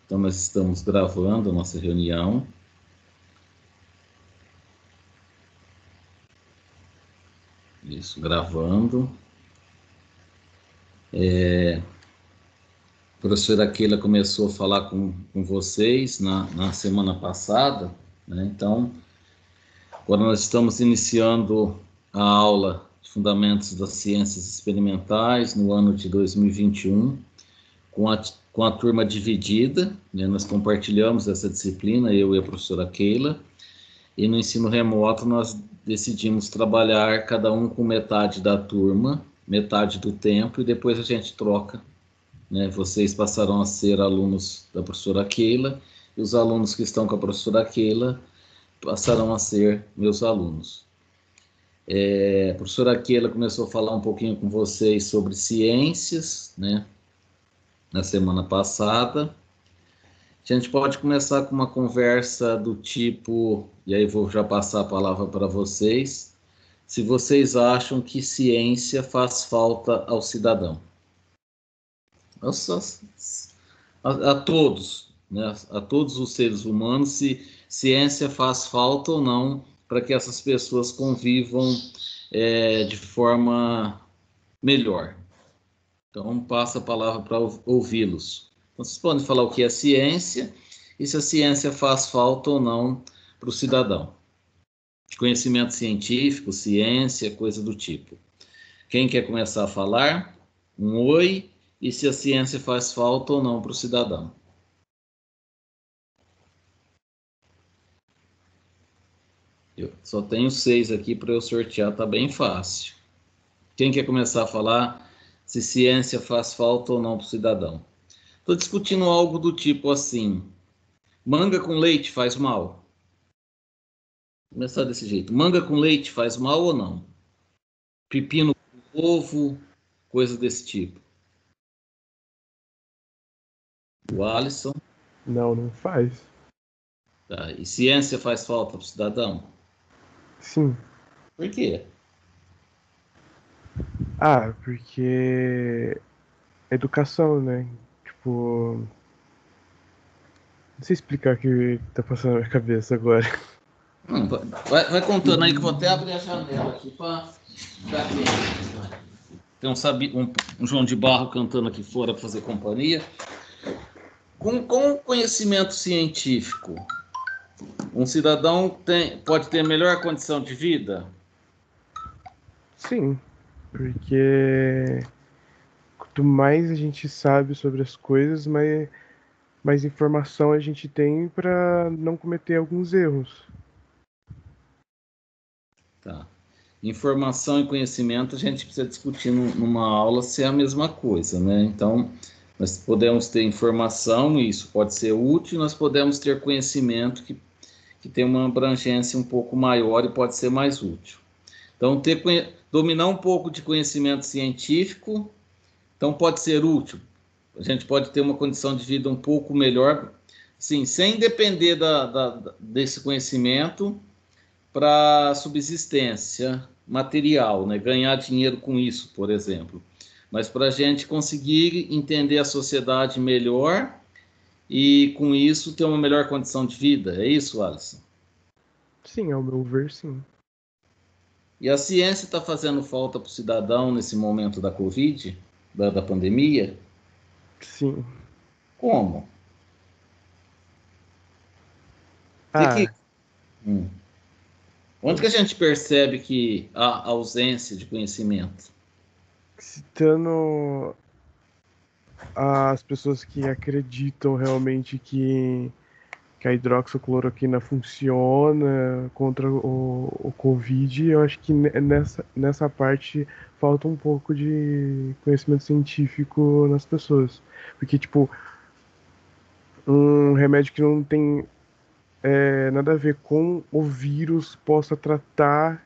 Então, nós estamos gravando a nossa reunião. Isso, gravando. A professora Keila começou a falar com vocês na semana passada, né? Então, agora nós estamos iniciando a aula de Fundamentos das Ciências Experimentais no ano de 2021, com a turma dividida, né? Nós compartilhamos essa disciplina, eu e a professora Keila, e no ensino remoto nós decidimos trabalhar cada um com metade da turma, metade do tempo, e depois a gente troca, né? Vocês passarão a ser alunos da professora Keila, e os alunos que estão com a professora Keila passarão a ser meus alunos. A professora Keila começou a falar um pouquinho com vocês sobre ciências, né? Na semana passada. A gente pode começar com uma conversa do tipo, e aí vou já passar a palavra para vocês, se vocês acham que ciência faz falta ao cidadão. A todos, né? A todos os seres humanos, se ciência faz falta ou não para que essas pessoas convivam de forma melhor. Então, passo a palavra para ouvi-los. Então, vocês podem falar o que é ciência e se a ciência faz falta ou não para o cidadão. Conhecimento científico, ciência, coisa do tipo. Quem quer começar a falar? Um oi. E se a ciência faz falta ou não para o cidadão. Eu só tenho 6 aqui para eu sortear, tá bem fácil. Quem quer começar a falar se ciência faz falta ou não para o cidadão? Estou discutindo algo do tipo assim: manga com leite faz mal? Vou começar desse jeito. Manga com leite faz mal ou não? Pepino com ovo, coisa desse tipo. O Alisson. Não, não faz. Tá. E ciência faz falta para o cidadão? Sim. Por quê? Porque educação, né? Tipo, não sei explicar o que tá passando na minha cabeça agora. Vai contando aí que eu vou até abrir a janela aqui para ver. Tem um João de Barro cantando aqui fora para fazer companhia. Com conhecimento científico, um cidadão pode ter melhor condição de vida? Sim, porque quanto mais a gente sabe sobre as coisas, mais informação a gente tem para não cometer alguns erros. Tá. Informação e conhecimento a gente precisa discutir numa aula se é a mesma coisa, né? Então, nós podemos ter informação, e isso pode ser útil, nós podemos ter conhecimento que tem uma abrangência um pouco maior e pode ser mais útil. Então, dominar um pouco de conhecimento científico, então pode ser útil. A gente pode ter uma condição de vida um pouco melhor, sim, sem depender desse conhecimento para subsistência material, né? Ganhar dinheiro com isso, por exemplo. Mas para a gente conseguir entender a sociedade melhor e, com isso, ter uma melhor condição de vida. É isso, Alisson? Sim, ao meu ver, sim. E a ciência está fazendo falta para o cidadão nesse momento da Covid, da pandemia? Sim. Como? Que... Ah, Onde que a gente percebe que há ausência de conhecimento? citando as pessoas que acreditam realmente que a hidroxicloroquina funciona contra o Covid, eu acho que nessa parte falta um pouco de conhecimento científico nas pessoas. Porque, tipo, um remédio que não tem nada a ver com o vírus possa tratar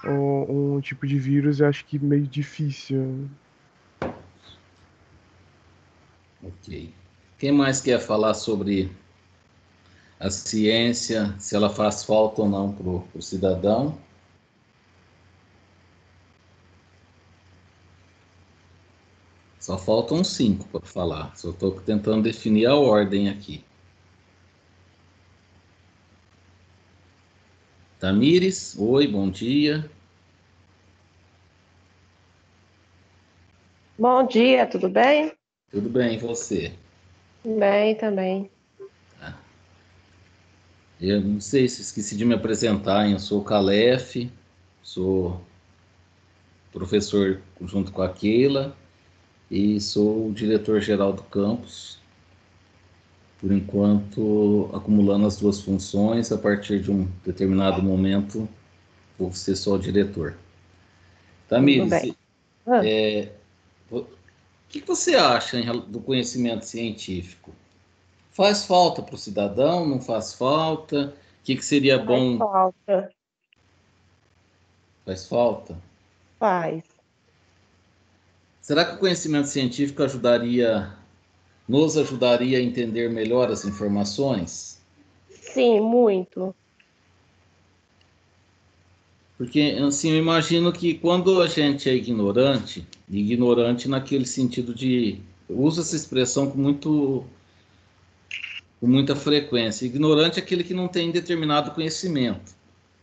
um tipo de vírus, eu acho que meio difícil. Ok. Quem mais quer falar sobre a ciência, se ela faz falta ou não para o cidadão? Só faltam 5 para falar. Só estou tentando definir a ordem aqui. Tamires, oi, bom dia. Bom dia, tudo bem? Tudo bem, e você? Bem também. Eu não sei se esqueci de me apresentar, hein? Eu sou o Calef, sou professor junto com a Keila e sou o diretor-geral do campus. Por enquanto, acumulando as duas funções, a partir de um determinado momento, vou ser só o diretor. Tudo Tamires, bem. Ah, o que você acha do conhecimento científico? Faz falta para o cidadão? Não faz falta? O que seria faz bom? falta. Faz falta? Faz. Será que o conhecimento científico nos ajudaria a entender melhor as informações? Sim, muito. Porque, assim, eu imagino que quando a gente é ignorante, ignorante naquele sentido de... Eu uso essa expressão com muita frequência. Ignorante é aquele que não tem determinado conhecimento.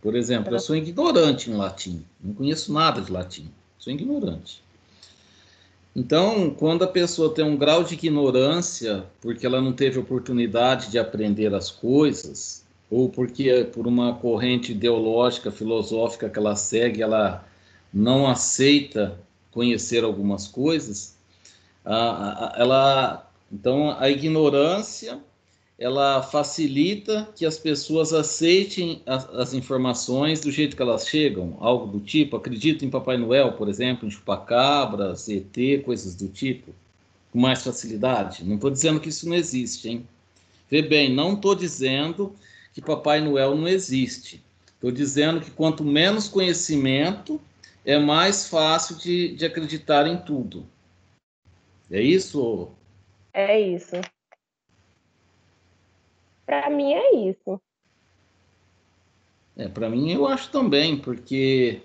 Por exemplo, eu sou ignorante em latim. Não conheço nada de latim. Sou ignorante. Então, quando a pessoa tem um grau de ignorância, porque ela não teve oportunidade de aprender as coisas, ou porque por uma corrente ideológica, filosófica que ela segue, ela não aceita conhecer algumas coisas, então a ignorância ela facilita que as pessoas aceitem as informações do jeito que elas chegam, algo do tipo, acredito em Papai Noel, por exemplo, em chupacabras, ET, coisas do tipo, com mais facilidade. Não estou dizendo que isso não existe, hein? Vê bem, não estou dizendo que Papai Noel não existe. Estou dizendo que quanto menos conhecimento, é mais fácil de acreditar em tudo. É isso? É isso. Para mim é isso. Para mim eu acho também, porque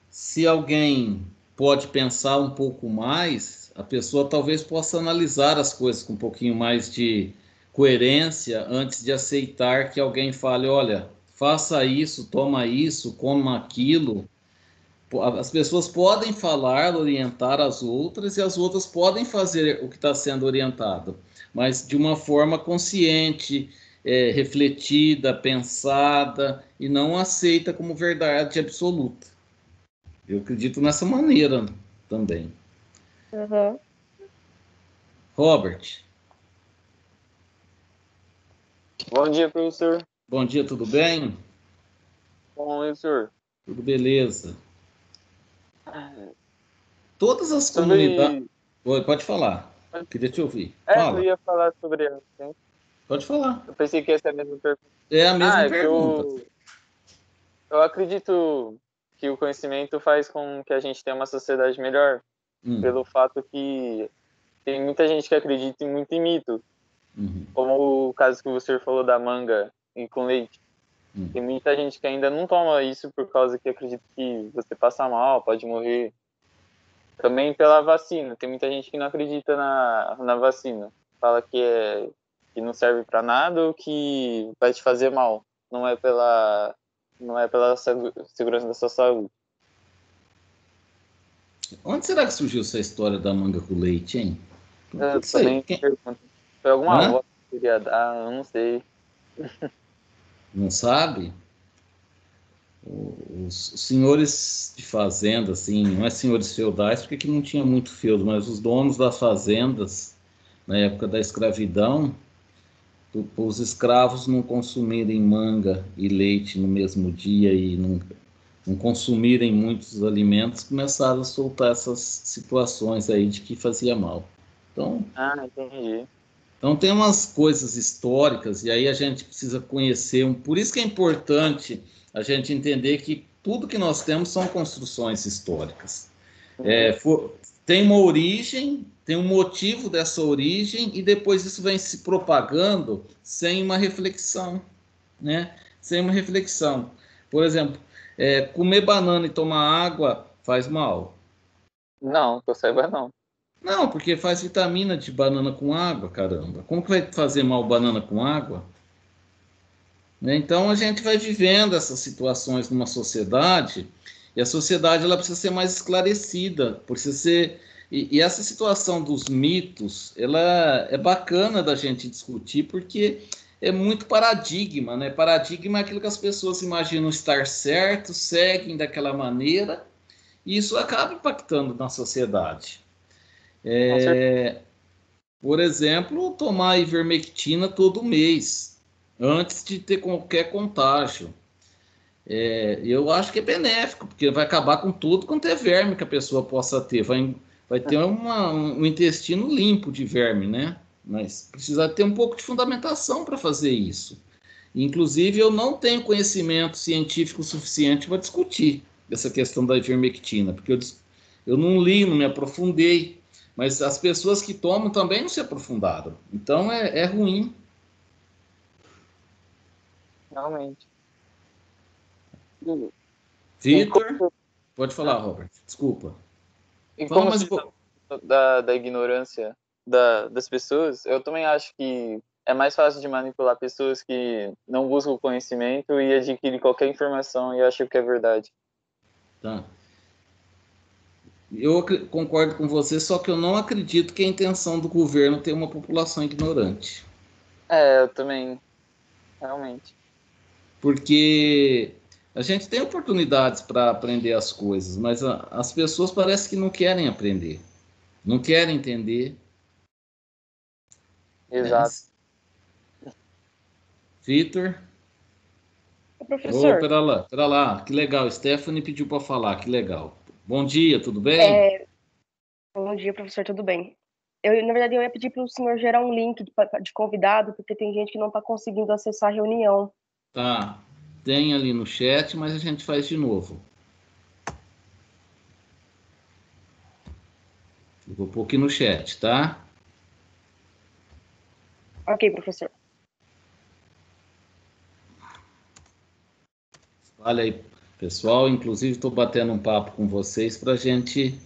se alguém pode pensar um pouco mais, a pessoa talvez possa analisar as coisas com um pouquinho mais de coerência antes de aceitar que alguém fale, olha, faça isso, toma isso, coma aquilo. As pessoas podem falar, orientar as outras e as outras podem fazer o que está sendo orientado, mas de uma forma consciente, refletida, pensada e não aceita como verdade absoluta. Eu acredito nessa maneira também. Uhum. Robert, Bom dia, professor. bom dia, tudo bem? Bom, e o senhor? Tudo beleza. Todas as comunidades... Sobre. Oi, pode falar. Queria te ouvir. Eu Fala. ia falar sobre. Assim. Pode falar. Eu pensei que ia ser a mesma pergunta. É a mesma É que pergunta. eu acredito que o conhecimento faz com que a gente tenha uma sociedade melhor, pelo fato que tem muita gente que acredita muito em mito, como o caso que você falou da manga e com leite. Tem muita gente que ainda não toma isso por causa que acredita que você passa mal, pode morrer. Também pela vacina. Tem muita gente que não acredita na vacina. Fala que não serve para nada ou que vai te fazer mal. Não é pela segurança da sua saúde. Onde será que surgiu essa história da manga com leite, hein? Eu Não sei. também pergunto. Foi alguma Hã? avó que queria dar, eu não sei. Não sabe? Os senhores de fazenda, assim, não é senhores feudais, porque aqui não tinha muito feudo, mas os donos das fazendas, na época da escravidão, os escravos não consumirem manga e leite no mesmo dia e não consumirem muitos alimentos, começaram a soltar essas situações aí de que fazia mal. Entendi. Então tem umas coisas históricas e aí a gente precisa conhecer. Por isso que é importante a gente entender que tudo que nós temos são construções históricas. Tem uma origem, tem um motivo dessa origem e depois isso vem se propagando sem uma reflexão, né? Sem uma reflexão. Por exemplo, comer banana e tomar água faz mal. Não, que eu saiba não. Não, porque faz vitamina de banana com água, caramba. Como que vai fazer mal banana com água? Né? Então a gente vai vivendo essas situações numa sociedade e a sociedade ela precisa ser mais esclarecida, precisa ser e essa situação dos mitos, ela é bacana da gente discutir porque é muito paradigma, né? Paradigma é aquilo que as pessoas imaginam estar certo, seguem daquela maneira e isso acaba impactando na sociedade. Por exemplo, tomar ivermectina todo mês, antes de ter qualquer contágio. Eu acho que é benéfico, porque vai acabar com tudo quanto é verme que a pessoa possa ter. Vai ter um intestino limpo de verme, né? Mas precisa ter um pouco de fundamentação para fazer isso. Inclusive, eu não tenho conhecimento científico suficiente para discutir essa questão da ivermectina, porque eu não li, não me aprofundei, mas as pessoas que tomam também não se aprofundaram. Então, é ruim. Realmente. Vitor, pode falar, Robert. Desculpa. E Fala como mais se um pouco. da ignorância das pessoas, eu também acho que é mais fácil de manipular pessoas que não buscam conhecimento e adquirem qualquer informação e acham que é verdade. Tá. Eu concordo com você, só que eu não acredito que a intenção do governo ter uma população ignorante. Eu também, realmente. Porque a gente tem oportunidades para aprender as coisas, mas as pessoas parecem que não querem aprender, não querem entender. Exato. Vitor? Professor, Pera lá, que legal. Stephanie pediu para falar, que legal. Bom dia, tudo bem? bom dia, professor, tudo bem? Na verdade, eu ia pedir para o senhor gerar um link de convidado, porque tem gente que não está conseguindo acessar a reunião. Tá, tem ali no chat, mas a gente faz de novo. Eu vou pôr aqui no chat, tá? Ok, professor. Olha aí, pessoal. Inclusive, estou batendo um papo com vocês para a gente.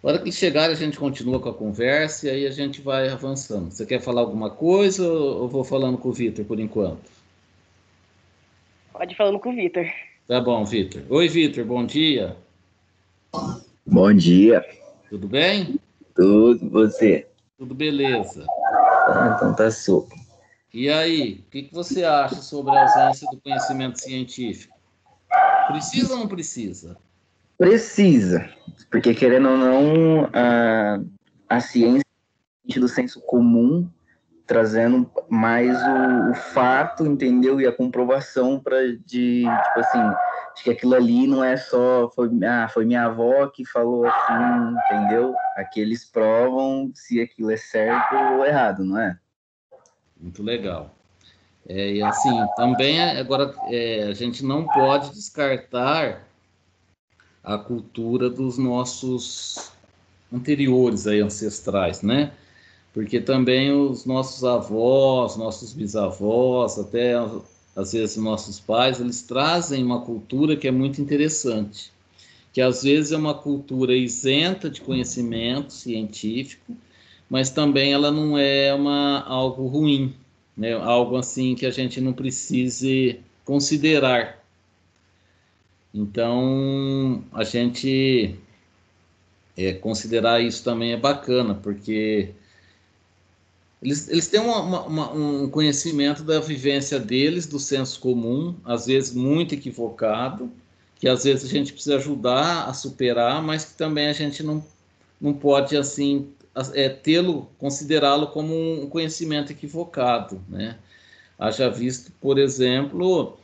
Na hora que chegar, a gente continua com a conversa e aí a gente vai avançando. Você quer falar alguma coisa ou eu vou falando com o Vitor por enquanto? Pode ir falando com o Vitor. Tá bom, Vitor. Oi, Vitor, bom dia. Bom dia. Tudo bem? Tudo, você? Tudo beleza. Então tá super. E aí, o que você acha sobre a ausência do conhecimento científico? Precisa ou não precisa? Precisa, porque querendo ou não, a ciência do senso comum, trazendo mais o fato, entendeu? E a comprovação tipo assim, acho que aquilo ali não é só, foi minha avó que falou assim, entendeu? Aqui eles provam se aquilo é certo ou errado, não é? Muito legal. E assim, também agora a gente não pode descartar a cultura dos nossos anteriores aí, ancestrais, né? Porque também os nossos avós, nossos bisavós, até às vezes nossos pais, eles trazem uma cultura que é muito interessante, que às vezes é uma cultura isenta de conhecimento científico, mas também ela não é algo ruim, né? Algo assim que a gente não precise considerar. Então, a gente considerar isso também é bacana, porque eles têm um conhecimento da vivência deles, do senso comum, às vezes muito equivocado, que às vezes a gente precisa ajudar a superar, mas que também a gente não pode, assim, considerá-lo como um conhecimento equivocado, né? Haja visto, por exemplo,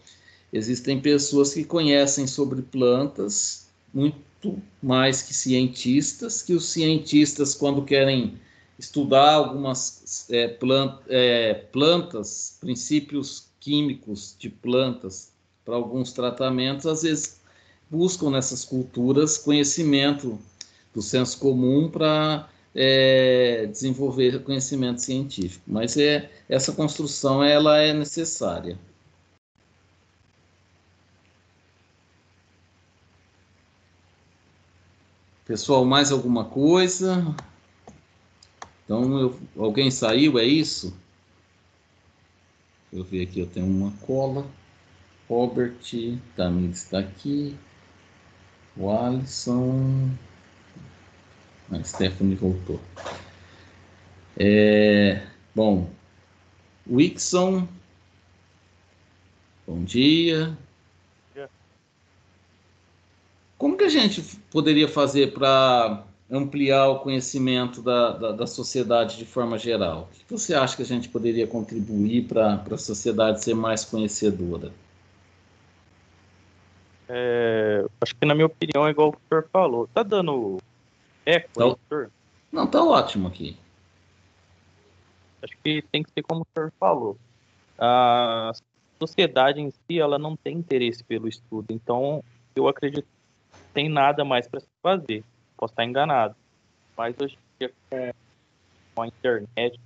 existem pessoas que conhecem sobre plantas muito mais que cientistas, que os cientistas, quando querem estudar algumas plantas, princípios químicos de plantas para alguns tratamentos, às vezes buscam nessas culturas conhecimento do senso comum para desenvolver conhecimento científico. Mas essa construção ela é necessária. Pessoal, mais alguma coisa? Então, alguém saiu, é isso? Deixa eu ver aqui, eu tenho uma cola. Robert, Tamir está aqui. O Alisson. A Stephanie voltou. Bom, Wixon. Bom dia. Como que a gente poderia fazer para ampliar o conhecimento da sociedade de forma geral? O que você acha que a gente poderia contribuir para a sociedade ser mais conhecedora? Acho que, na minha opinião, é igual o que o senhor falou. Tá dando eco aí, senhor? Não, tá ótimo aqui. Acho que tem que ser como o senhor falou. A sociedade em si, ela não tem interesse pelo estudo. Então, eu acredito que não tem nada mais para se fazer. Posso estar enganado. Mas hoje em dia, com a internet,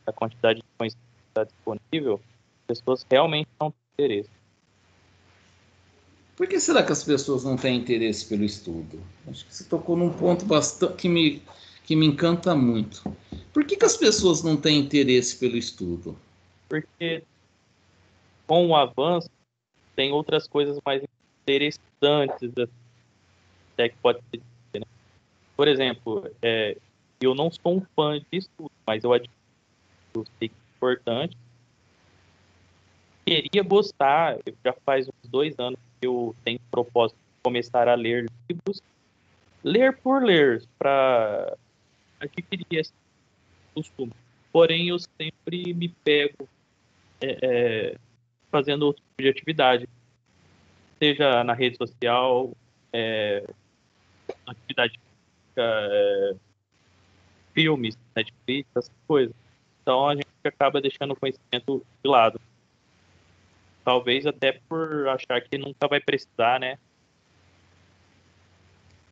a quantidade de conhecimento que está disponível, as pessoas realmente não têm interesse. Por que será que as pessoas não têm interesse pelo estudo? Acho que você tocou num ponto bastante que me encanta muito. Por que as pessoas não têm interesse pelo estudo? Porque com o avanço tem outras coisas mais interessantes, até que pode ser, né? Por exemplo, eu não sou um fã de estudo, mas eu sei que é importante. Queria gostar, já faz uns 2 anos que eu tenho propósito de começar a ler livros, ler por ler, para adquirir esse costume. Porém, eu sempre me pego fazendo outro tipo de atividade, seja na rede social, atividade física, filmes, Netflix, essas coisas. Então, a gente acaba deixando o conhecimento de lado. Talvez até por achar que nunca vai precisar, né?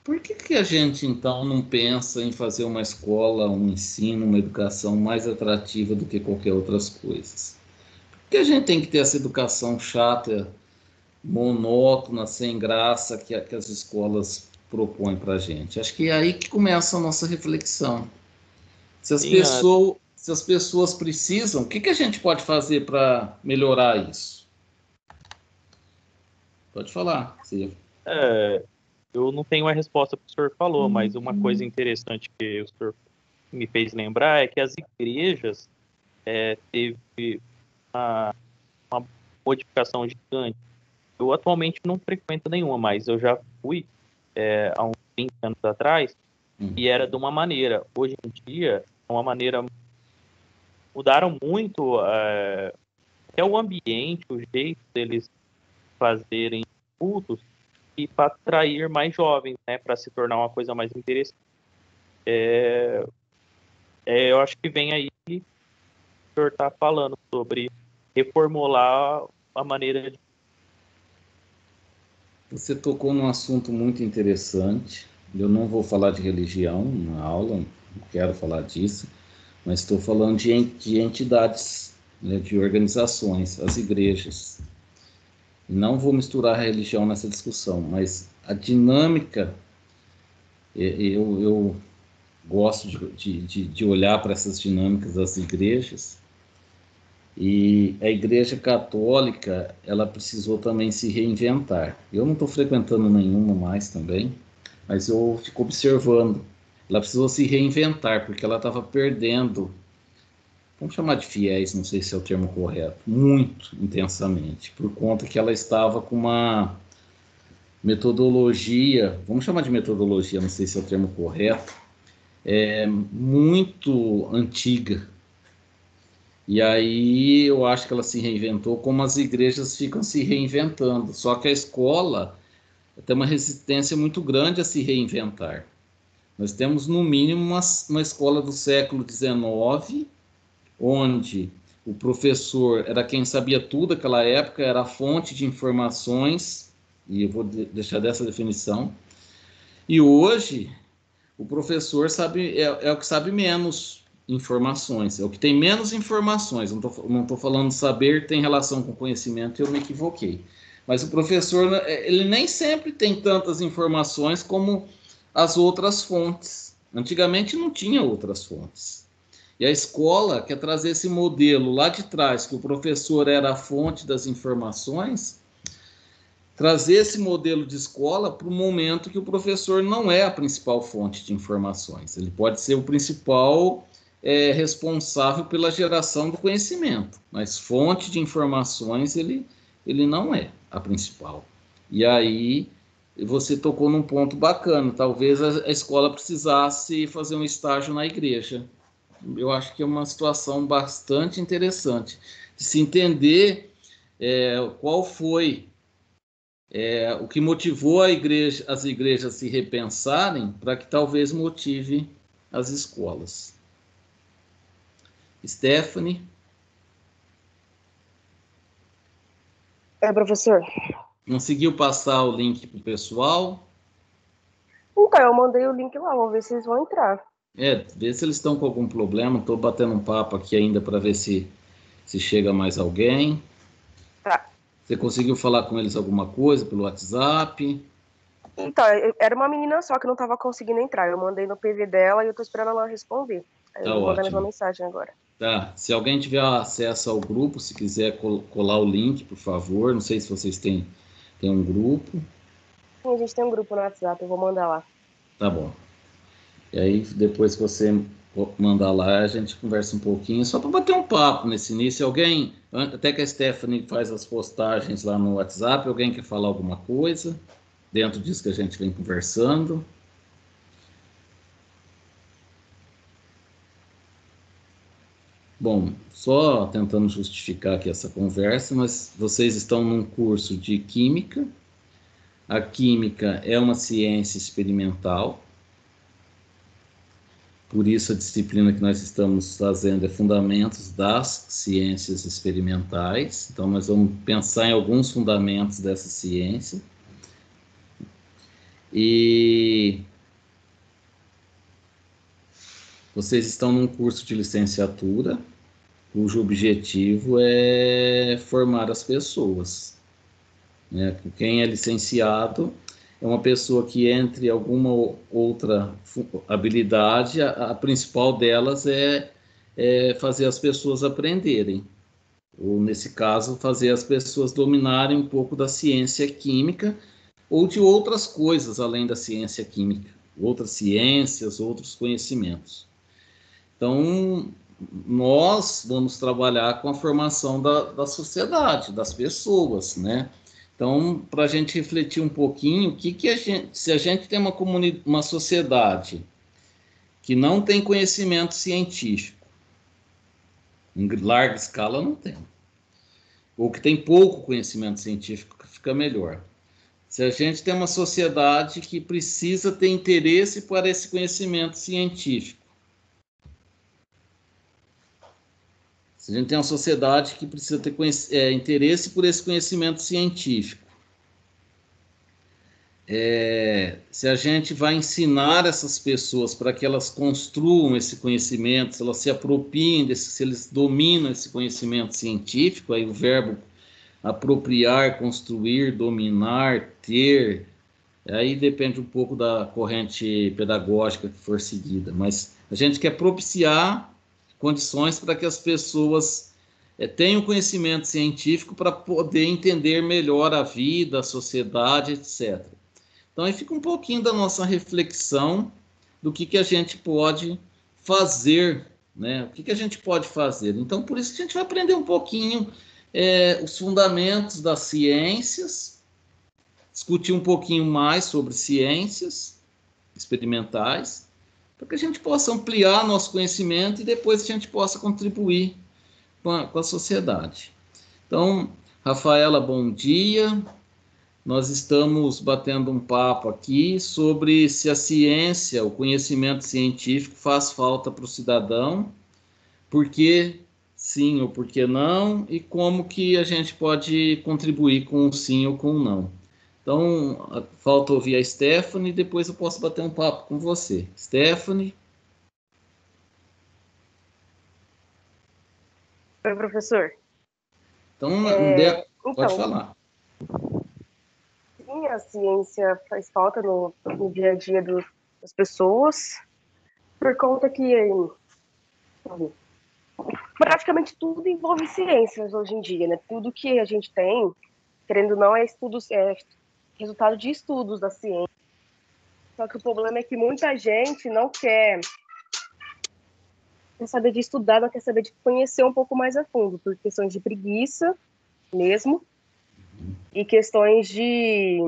Por que a gente, então, não pensa em fazer uma escola, um ensino, uma educação mais atrativa do que qualquer outras coisas? Por que a gente tem que ter essa educação chata, monótona, sem graça, que as escolas propõem para a gente? Acho que é aí que começa a nossa reflexão. Se as pessoas precisam, o que a gente pode fazer para melhorar isso? Pode falar, Silvio. Eu não tenho uma resposta para o senhor falou, mas uma coisa interessante que o senhor me fez lembrar é que as igrejas teve uma modificação gigante. Eu atualmente não frequento nenhuma, mas eu já fui há uns 20 anos atrás e era de uma maneira. Hoje em dia, é uma maneira... Mudaram muito até o ambiente, o jeito deles fazerem cultos e para atrair mais jovens, né, para se tornar uma coisa mais interessante. Eu acho que vem aí o senhor está falando sobre reformular a maneira de... Você tocou num assunto muito interessante. Eu não vou falar de religião na aula, não quero falar disso, mas estou falando de entidades, né, de organizações, as igrejas. Não vou misturar a religião nessa discussão, mas a dinâmica, eu gosto de olhar para essas dinâmicas das igrejas, e a Igreja Católica, ela precisou também se reinventar. Eu não estou frequentando nenhuma mais também, mas eu fico observando. Ela precisou se reinventar, porque ela estava perdendo, vamos chamar de fiéis, não sei se é o termo correto, muito intensamente, por conta que ela estava com uma metodologia, vamos chamar de metodologia, não sei se é o termo correto, muito antiga. E aí eu acho que ela se reinventou como as igrejas ficam se reinventando. Só que a escola tem uma resistência muito grande a se reinventar. Nós temos, no mínimo, uma escola do século XIX, onde o professor era quem sabia tudo naquela época, era a fonte de informações, e eu vou deixar dessa definição. E hoje, o professor é o que sabe menos informações, é o que tem menos informações. Não estou falando saber tem relação com conhecimento, eu me equivoquei. Mas o professor, ele nem sempre tem tantas informações como as outras fontes. Antigamente não tinha outras fontes. E a escola quer trazer esse modelo lá de trás, que o professor era a fonte das informações, trazer esse modelo de escola para o momento que o professor não é a principal fonte de informações. Ele pode ser o principal responsável pela geração do conhecimento, mas fonte de informações ele não é a principal. E aí você tocou num ponto bacana, talvez a escola precisasse fazer um estágio na igreja. Eu acho que é uma situação bastante interessante de se entender qual foi o que motivou as igrejas a se repensarem para que talvez motive as escolas. Stephanie? Professor. Conseguiu passar o link para o pessoal? Então, eu mandei o link lá, vou ver se eles vão entrar. Vê se eles estão com algum problema. Estou batendo um papo aqui ainda para ver se chega mais alguém. Tá. Você conseguiu falar com eles alguma coisa pelo WhatsApp? Então, era uma menina só que não estava conseguindo entrar. Eu mandei no PV dela e eu estou esperando ela responder. Aí Tá, eu vou mandar ótimo. uma mensagem agora. Tá, se alguém tiver acesso ao grupo, se quiser colar o link, por favor. Não sei se vocês têm um grupo. Sim, a gente tem um grupo no WhatsApp, eu vou mandar lá. Tá bom. E aí, depois que você mandar lá, a gente conversa um pouquinho, só para bater um papo nesse início. Alguém, até que a Stephanie faz as postagens lá no WhatsApp, alguém quer falar alguma coisa dentro disso que a gente vem conversando? Bom, só tentando justificar aqui essa conversa, mas vocês estão num curso de Química. A Química é uma ciência experimental. Por isso, a disciplina que nós estamos fazendo é Fundamentos das Ciências Experimentais. Então, nós vamos pensar em alguns fundamentos dessa ciência. E vocês estão num curso de licenciatura, cujo objetivo é formar as pessoas. Quem é licenciado é uma pessoa que, entre alguma outra habilidade, a principal delas é fazer as pessoas aprenderem. Ou, nesse caso, fazer as pessoas dominarem um pouco da ciência química ou de outras coisas além da ciência química, outras ciências, outros conhecimentos. Então, nós vamos trabalhar com a formação da sociedade, das pessoas, né? Então, para a gente refletir um pouquinho, se a gente tem uma sociedade que não tem conhecimento científico, em larga escala não tem, ou que tem pouco conhecimento científico, que fica melhor. Se a gente tem uma sociedade que precisa ter interesse para esse conhecimento científico, se a gente tem uma sociedade que precisa ter interesse por esse conhecimento científico, se a gente vai ensinar essas pessoas para que elas construam esse conhecimento, se elas se apropriem se eles dominam esse conhecimento científico, aí o verbo apropriar, construir, dominar, ter, aí depende um pouco da corrente pedagógica que for seguida, mas a gente quer propiciar condições para que as pessoas tenham conhecimento científico para poder entender melhor a vida, a sociedade, etc. Então, aí fica um pouquinho da nossa reflexão do que a gente pode fazer, né? O que a gente pode fazer. Então, por isso que a gente vai aprender um pouquinho os fundamentos das ciências, discutir um pouquinho mais sobre ciências experimentais, para que a gente possa ampliar nosso conhecimento e depois a gente possa contribuir com a sociedade. Então, Rafaela, bom dia. Nós estamos batendo um papo aqui sobre se a ciência, o conhecimento científico faz falta para o cidadão, por que sim ou por que não, e como que a gente pode contribuir com um sim ou com um não. Então, falta ouvir a Stephanie, depois eu posso bater um papo com você. Stephanie? Oi, professor. Então, pode falar. Sim, a ciência faz falta no dia a dia das pessoas, por conta que praticamente tudo envolve ciências hoje em dia, né? Tudo que a gente tem, querendo ou não, é resultado de estudos da ciência. Só que o problema é que muita gente não quer saber de estudar, não quer saber de conhecer um pouco mais a fundo, por questões de preguiça mesmo, e questões de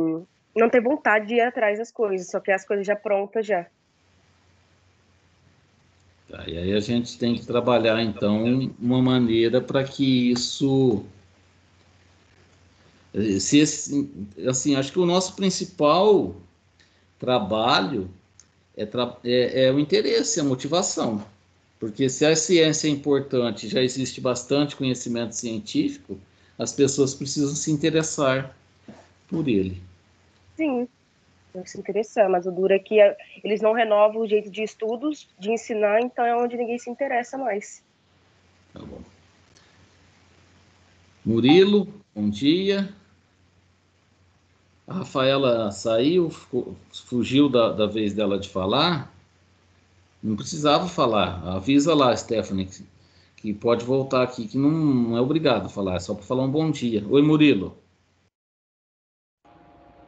não ter vontade de ir atrás das coisas, só quer as coisas já prontas já. Tá, e aí a gente tem que trabalhar, então, uma maneira para que isso... assim, acho que o nosso principal trabalho é o interesse, a motivação. Porque se a ciência é importante, já existe bastante conhecimento científico, as pessoas precisam se interessar por ele. Sim, tem que se interessar, mas o duro é que eles não renovam o jeito de estudos, de ensinar, então é onde ninguém se interessa mais. Tá bom. Murilo, bom dia. A Rafaela saiu, fugiu da vez dela de falar. Não precisava falar. Avisa lá, Stephanie, que pode voltar aqui, que não é obrigado a falar, é só para falar um bom dia. Oi, Murilo.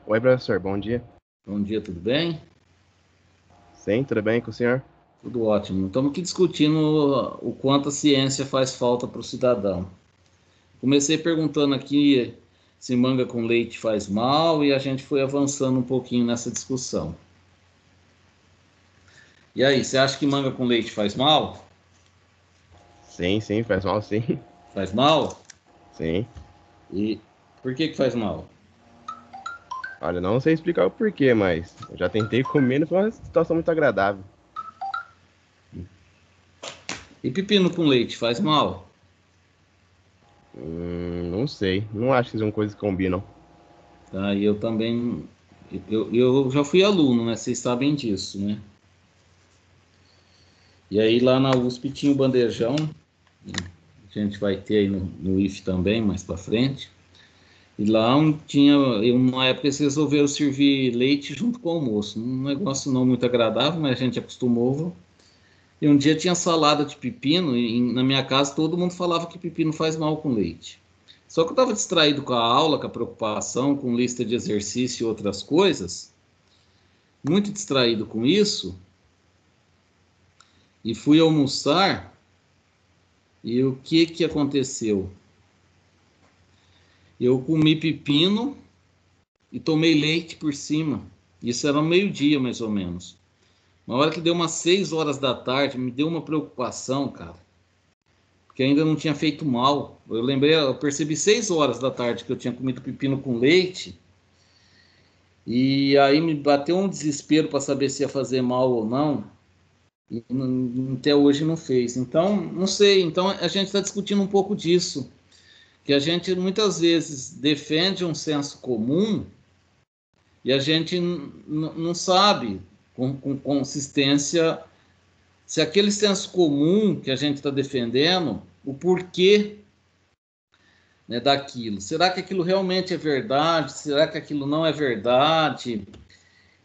Oi, professor, bom dia. Bom dia, tudo bem? Sim, tudo bem com o senhor? Tudo ótimo. Estamos aqui discutindo o quanto a ciência faz falta para o cidadão. Comecei perguntando aqui se manga com leite faz mal e a gente foi avançando um pouquinho nessa discussão. E aí, você acha que manga com leite faz mal? Sim, faz mal, sim. Faz mal? Sim. E por que faz mal? Olha, não sei explicar o porquê, mas eu já tentei comer, não foi uma situação muito agradável. E pepino com leite faz mal? Não sei. Não acho que são coisas que combinam. Tá, e eu também... Eu já fui aluno, né? Vocês sabem disso, né? E aí lá na USP tinha o bandejão, a gente vai ter aí no IF também, mais para frente. E lá tinha, uma época eles resolveram servir leite junto com o almoço. Um negócio não muito agradável, mas a gente acostumou. E um dia tinha salada de pepino, e na minha casa todo mundo falava que pepino faz mal com leite. Só que eu estava distraído com a aula, com a preocupação, com lista de exercício e outras coisas. Muito distraído com isso. E fui almoçar. E o que aconteceu? Eu comi pepino e tomei leite por cima. Isso era meio-dia, mais ou menos. Na hora que deu umas 6 horas da tarde, me deu uma preocupação, cara. Porque ainda não tinha feito mal. Eu percebi 6 horas da tarde que eu tinha comido pepino com leite. E aí me bateu um desespero para saber se ia fazer mal ou não. E até hoje não fez. Então, não sei. Então a gente está discutindo um pouco disso. Que a gente muitas vezes defende um senso comum e a gente não sabe com consistência se aquele senso comum que a gente está defendendo, o porquê, né, daquilo. Será que aquilo realmente é verdade? Será que aquilo não é verdade?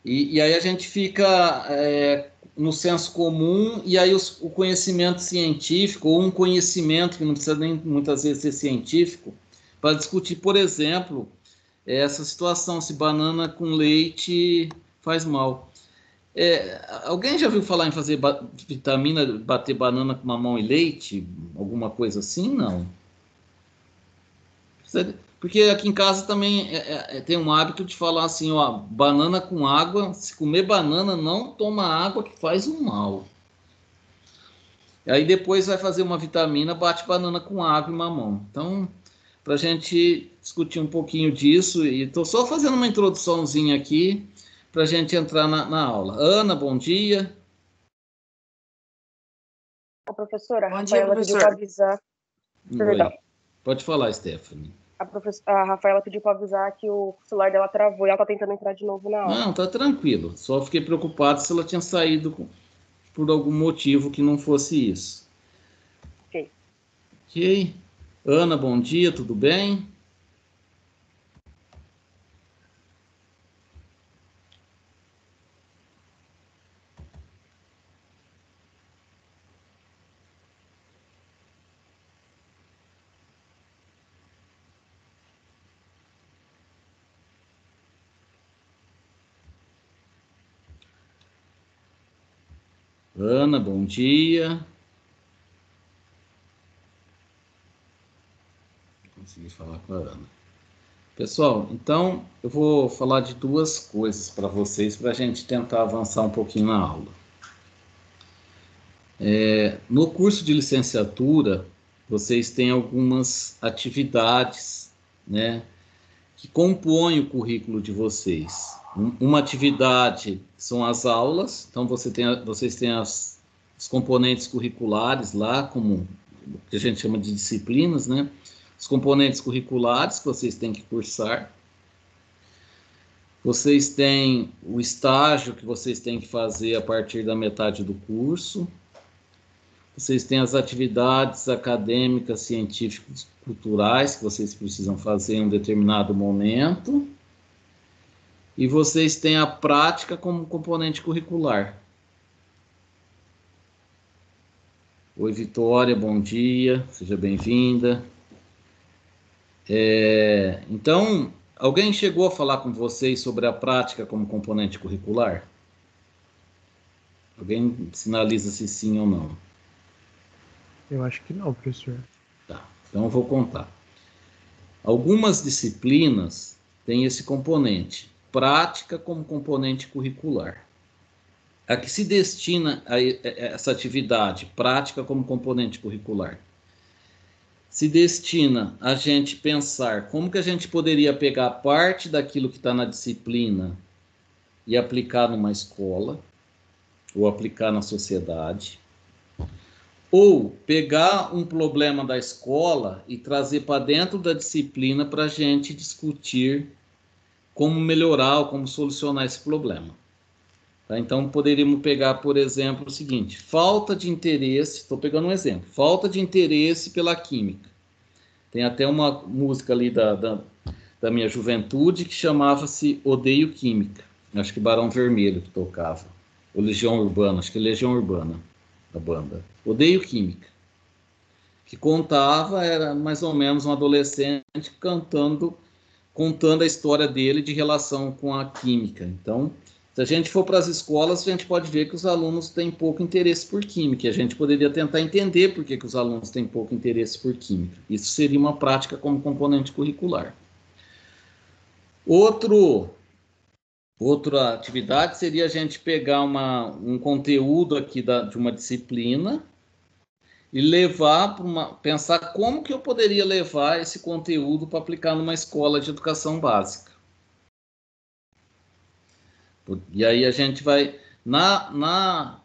E aí a gente fica no senso comum e aí o conhecimento científico, ou um conhecimento que não precisa nem muitas vezes ser científico, para discutir, por exemplo, essa situação, se banana com leite faz mal. Alguém já viu falar em fazer vitamina, bater banana com mamão e leite? Alguma coisa assim? Não. Porque aqui em casa também tem um hábito de falar assim, ó, banana com água, se comer banana, não toma água que faz um mal. Aí depois vai fazer uma vitamina, bate banana com água e mamão. Então, para a gente discutir um pouquinho disso, e estou só fazendo uma introduçãozinha aqui, para a gente entrar na aula. Ana, bom dia. A professora, bom dia, Rafaela pediu para avisar. Perdão. Pode falar, Stephanie. A Rafaela pediu para avisar que o celular dela travou e ela está tentando entrar de novo na aula. Não, tá tranquilo. Só fiquei preocupado se ela tinha saído por algum motivo que não fosse isso. Ok. Ana, bom dia, tudo bem? Ana, bom dia. Consegui falar com a Ana. Pessoal, então eu vou falar de duas coisas para vocês, para a gente tentar avançar um pouquinho na aula. No curso de licenciatura, vocês têm algumas atividades, né, que compõem o currículo de vocês. Uma atividade são as aulas, então vocês têm os componentes curriculares lá, como o que a gente chama de disciplinas, né? Os componentes curriculares que vocês têm que cursar. Vocês têm o estágio que vocês têm que fazer a partir da metade do curso. Vocês têm as atividades acadêmicas, científicas, culturais que vocês precisam fazer em um determinado momento. E vocês têm a prática como componente curricular. Oi, Vitória, bom dia, seja bem-vinda. Então, alguém chegou a falar com vocês sobre a prática como componente curricular? Alguém sinaliza se sim ou não. Eu acho que não, professor. Tá, então eu vou contar. Algumas disciplinas têm esse componente, prática como componente curricular. A que se destina a essa atividade, prática como componente curricular? Se destina a gente pensar como que a gente poderia pegar parte daquilo que está na disciplina e aplicar numa escola, ou aplicar na sociedade, ou pegar um problema da escola e trazer para dentro da disciplina para a gente discutir como melhorar ou como solucionar esse problema. Tá? Então, poderíamos pegar, por exemplo, o seguinte, falta de interesse, estou pegando um exemplo, falta de interesse pela química. Tem até uma música ali da minha juventude que chamava-se Odeio Química. Acho que Barão Vermelho que tocava. Ou Legião Urbana, acho que é Legião Urbana, a banda. Odeio Química. Que contava, era mais ou menos um adolescente contando a história dele de relação com a química. Então, se a gente for para as escolas, a gente pode ver que os alunos têm pouco interesse por química. E a gente poderia tentar entender por que os alunos têm pouco interesse por química. Isso seria uma prática como componente curricular. Outra atividade seria a gente pegar um conteúdo aqui de uma disciplina e levar pensar como que eu poderia levar esse conteúdo para aplicar numa escola de educação básica. E aí a gente vai, na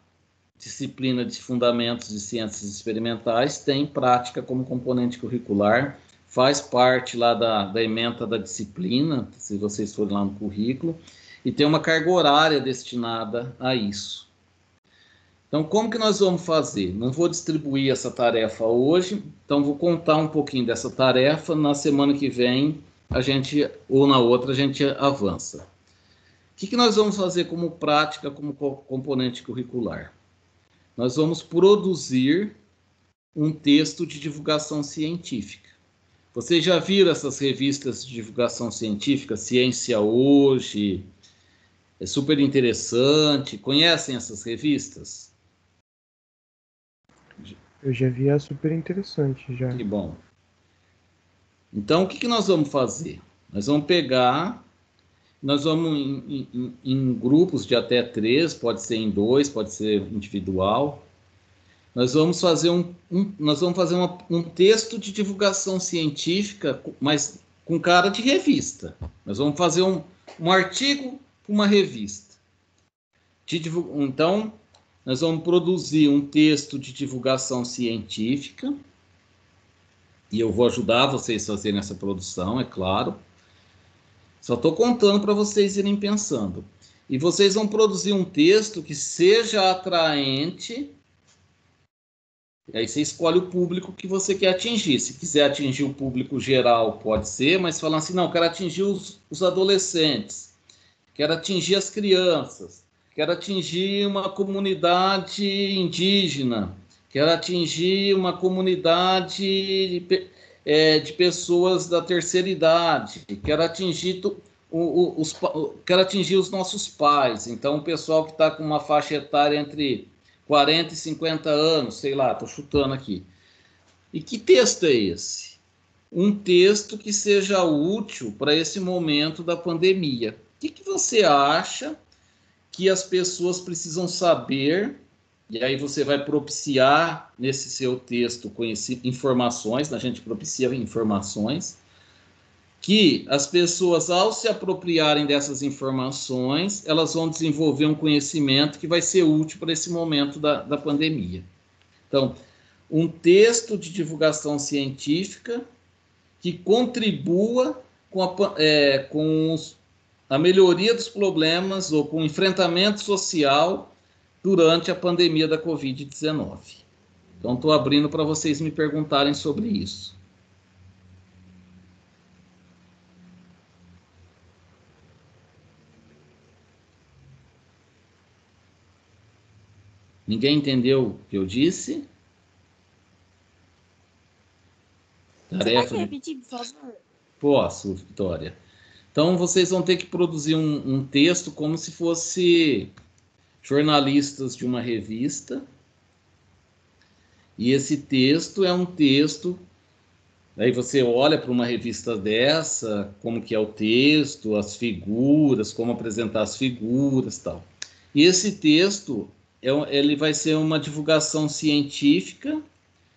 disciplina de Fundamentos de Ciências Experimentais, tem prática como componente curricular, faz parte lá da ementa da disciplina, se vocês forem lá no currículo, e tem uma carga horária destinada a isso. Então, como que nós vamos fazer? Não vou distribuir essa tarefa hoje, então vou contar um pouquinho dessa tarefa, na semana que vem, ou na outra, a gente avança. O que nós vamos fazer como prática, como componente curricular? Nós vamos produzir um texto de divulgação científica. Vocês já viram essas revistas de divulgação científica? Ciência Hoje, é super interessante. Conhecem essas revistas? Eu já vi, é super interessante já. Que bom. Então, o que nós vamos fazer? Nós vamos pegar... Nós vamos em grupos de até 3, pode ser em 2, pode ser individual. Nós vamos fazer um texto de divulgação científica, mas com cara de revista. Nós vamos fazer um artigo para uma revista. Então, nós vamos produzir um texto de divulgação científica, e eu vou ajudar vocês a fazerem essa produção, é claro. Só estou contando para vocês irem pensando. E vocês vão produzir um texto que seja atraente. E aí você escolhe o público que você quer atingir. Se quiser atingir o público geral, pode ser, mas falando assim, não, quero atingir os adolescentes, quero atingir as crianças, quero atingir uma comunidade indígena, quero atingir uma comunidade de pessoas da terceira idade, quero atingir quero atingir os nossos pais. Então, o pessoal que está com uma faixa etária 40 e 50 anos, sei lá, estou chutando aqui. E que texto é esse? Um texto que seja útil para esse momento da pandemia. O que você acha que as pessoas precisam saber? E aí você vai propiciar nesse seu texto informações, a gente propicia informações, que as pessoas, ao se apropriarem dessas informações, elas vão desenvolver um conhecimento que vai ser útil para esse momento da pandemia. Então, um texto de divulgação científica que contribua com a melhoria dos problemas ou com o enfrentamento social durante a pandemia da Covid-19. Então, estou abrindo para vocês me perguntarem sobre isso. Ninguém entendeu o que eu disse? Tarefa. Você pode repetir, por favor? Posso, Vitória. Então, vocês vão ter que produzir um texto como se fosse jornalistas de uma revista. E esse texto é um texto... Aí você olha para uma revista dessa, como que é o texto, as figuras, como apresentar as figuras e tal. E esse texto, ele vai ser uma divulgação científica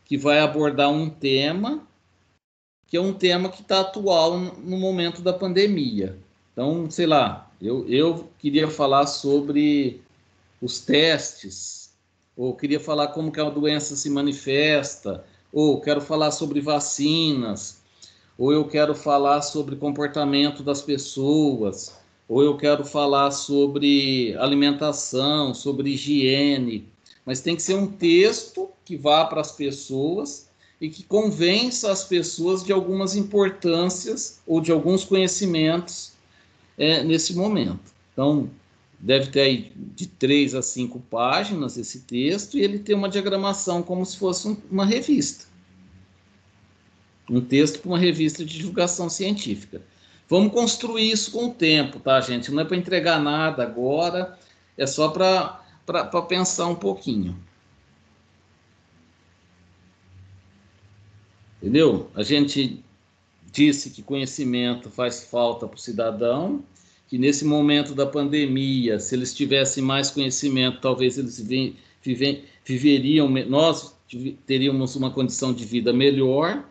que vai abordar um tema, que é um tema que está atual no momento da pandemia. Então, sei lá, eu queria falar sobre os testes, ou queria falar como que a doença se manifesta, ou quero falar sobre vacinas, ou eu quero falar sobre comportamento das pessoas, ou eu quero falar sobre alimentação, sobre higiene. Mas tem que ser um texto que vá para as pessoas e que convença as pessoas de algumas importâncias ou de alguns conhecimentos nesse momento. Então, deve ter aí de 3 a 5 páginas esse texto, e ele tem uma diagramação como se fosse uma revista. Um texto para uma revista de divulgação científica. Vamos construir isso com o tempo, tá, gente? Não é para entregar nada agora, é só para pensar um pouquinho. Entendeu? A gente disse que conhecimento faz falta para o cidadão, que nesse momento da pandemia, se eles tivessem mais conhecimento, talvez eles viveriam, nós teríamos uma condição de vida melhor,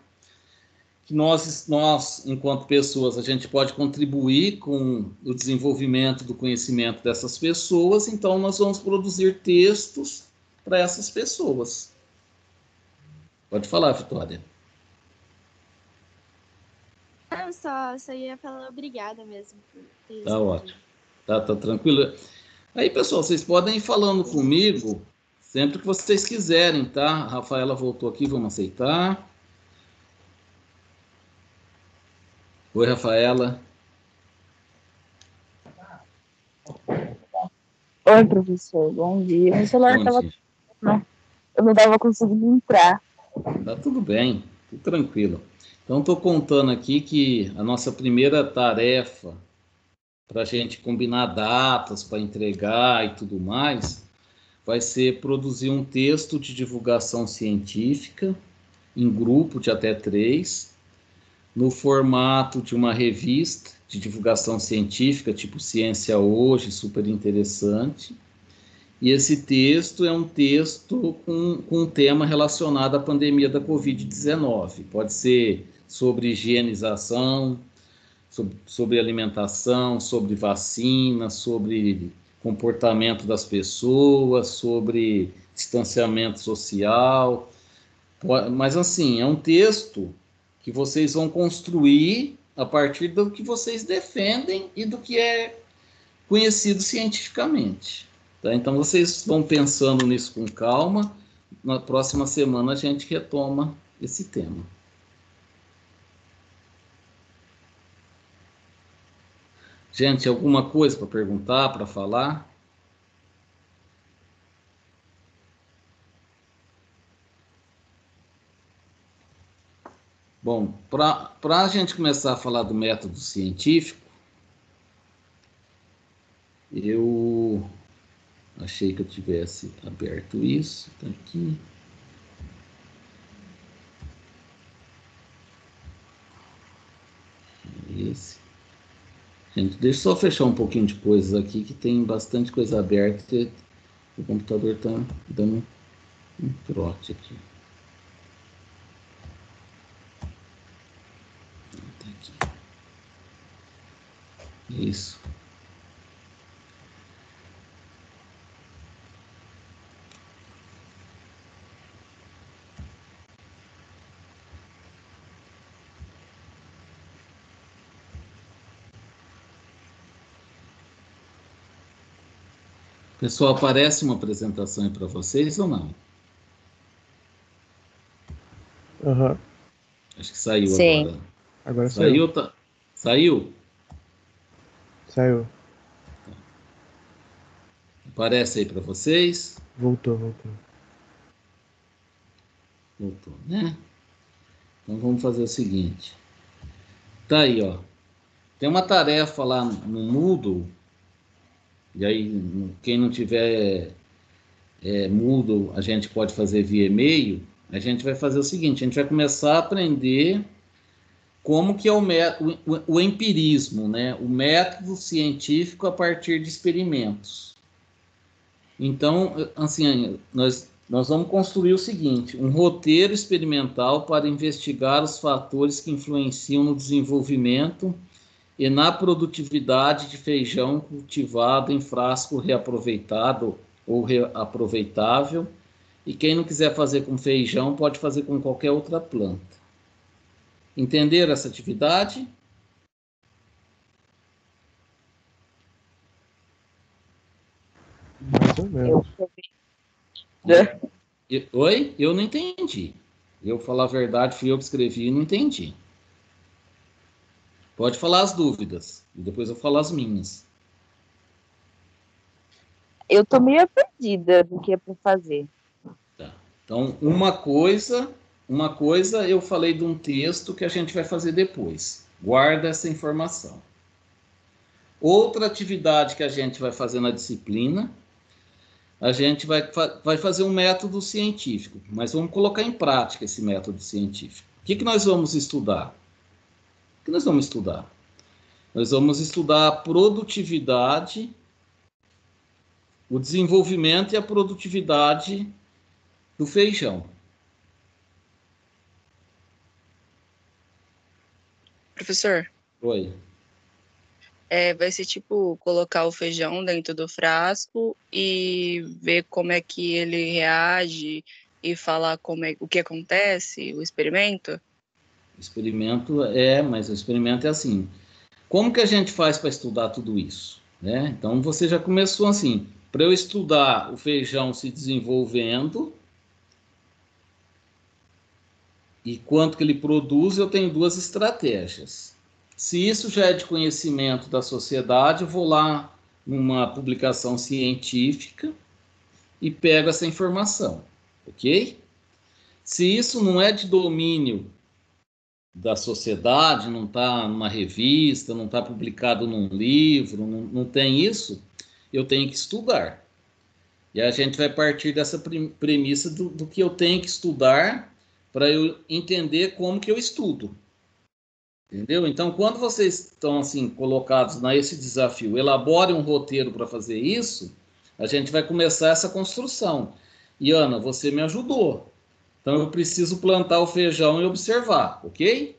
que nós, enquanto pessoas, a gente pode contribuir com o desenvolvimento do conhecimento dessas pessoas, então nós vamos produzir textos para essas pessoas. Pode falar, Vitória. Eu só ia falar obrigada mesmo. Tá ótimo. Tá tranquilo. Aí, pessoal, vocês podem ir falando comigo sempre que vocês quiserem, tá? A Rafaela voltou aqui, vamos aceitar. Oi, Rafaela. Oi, professor. Bom dia. Meu celular estava... Eu não estava conseguindo entrar. Tá tudo bem, tudo tranquilo. Então, estou contando aqui que a nossa primeira tarefa para a gente combinar datas para entregar e tudo mais vai ser produzir um texto de divulgação científica em grupo de até 3, no formato de uma revista de divulgação científica, tipo Ciência Hoje, super interessante. E esse texto é um texto com um tema relacionado à pandemia da Covid-19. Pode ser sobre higienização, sobre alimentação, sobre vacina, sobre comportamento das pessoas, sobre distanciamento social. Mas, assim, é um texto que vocês vão construir a partir do que vocês defendem e do que é conhecido cientificamente. Tá? Então, vocês vão pensando nisso com calma. Na próxima semana, a gente retoma esse tema. Gente, alguma coisa para perguntar, para falar? Bom, para a gente começar a falar do método científico, eu Achei que eu tivesse aberto isso. Tá aqui. Esse. Gente, deixa eu só fechar um pouquinho de coisas aqui, que tem bastante coisa aberta. E o computador está dando um trote aqui. Tá aqui. Isso. Pessoal, aparece uma apresentação aí para vocês ou não? Aham. Acho que saiu Sim. agora. Agora saiu. Saiu? Saiu. Aparece aí para vocês? Voltou. Voltou, né? Então vamos fazer o seguinte. Tá aí, ó. Tem uma tarefa lá no Moodle. E aí, quem não tiver Moodle, a gente pode fazer via e-mail. A gente vai fazer o seguinte, a gente vai começar a aprender como que é o empirismo, né? O método científico a partir de experimentos. Então, assim, nós vamos construir o seguinte, um roteiro experimental para investigar os fatores que influenciam no desenvolvimento e na produtividade de feijão cultivado em frasco reaproveitado ou reaproveitável. E quem não quiser fazer com feijão, pode fazer com qualquer outra planta. Entenderam essa atividade? Mais ou menos. Oi? Eu não entendi. Eu, falar a verdade, fui eu que escrevi e não entendi. Pode falar as dúvidas, e depois eu falo as minhas. Eu tô meio perdida do que é para fazer. Tá. Então, uma coisa eu falei de um texto que a gente vai fazer depois. Guarda essa informação. Outra atividade que a gente vai fazer na disciplina, a gente vai fazer um método científico, mas vamos colocar em prática esse método científico. O que nós vamos estudar? O que nós vamos estudar? Nós vamos estudar a produtividade, o desenvolvimento e a produtividade do feijão. Professor? Oi. Vai ser tipo colocar o feijão dentro do frasco e ver como é que ele reage e falar o que acontece, o experimento? Mas o experimento é assim. Como que a gente faz para estudar tudo isso? Né? Então você já começou assim, para eu estudar o feijão se desenvolvendo e quanto que ele produz, eu tenho duas estratégias. Se isso já é de conhecimento da sociedade, eu vou lá numa publicação científica e pego essa informação, ok? Se isso não é de domínio da sociedade, não está numa revista, não está publicado num livro, não tem isso, eu tenho que estudar. E a gente vai partir dessa premissa do que eu tenho que estudar para eu entender como que eu estudo. Entendeu? Então, quando vocês estão assim colocados nesse desafio, elaborem um roteiro para fazer isso, a gente vai começar essa construção. E, Ana, você me ajudou. Então, eu preciso plantar o feijão e observar, ok?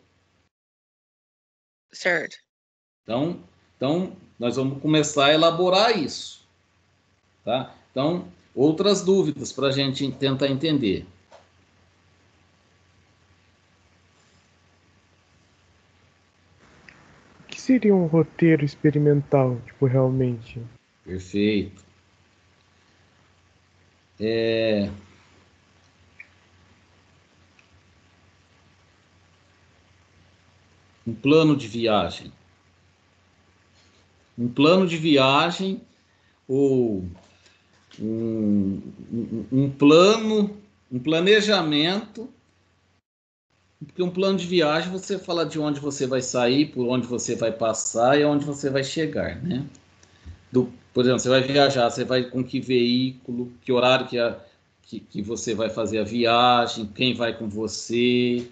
Certo. Então, nós vamos começar a elaborar isso. Tá? Então, outras dúvidas para a gente tentar entender. O que seria um roteiro experimental, tipo, realmente? Perfeito. Um plano de viagem. Um plano de viagem ou um plano, um planejamento, porque um plano de viagem você fala de onde você vai sair, por onde você vai passar e onde você vai chegar, né? Por exemplo, você vai viajar, você vai com que veículo, que horário que você vai fazer a viagem, quem vai com você,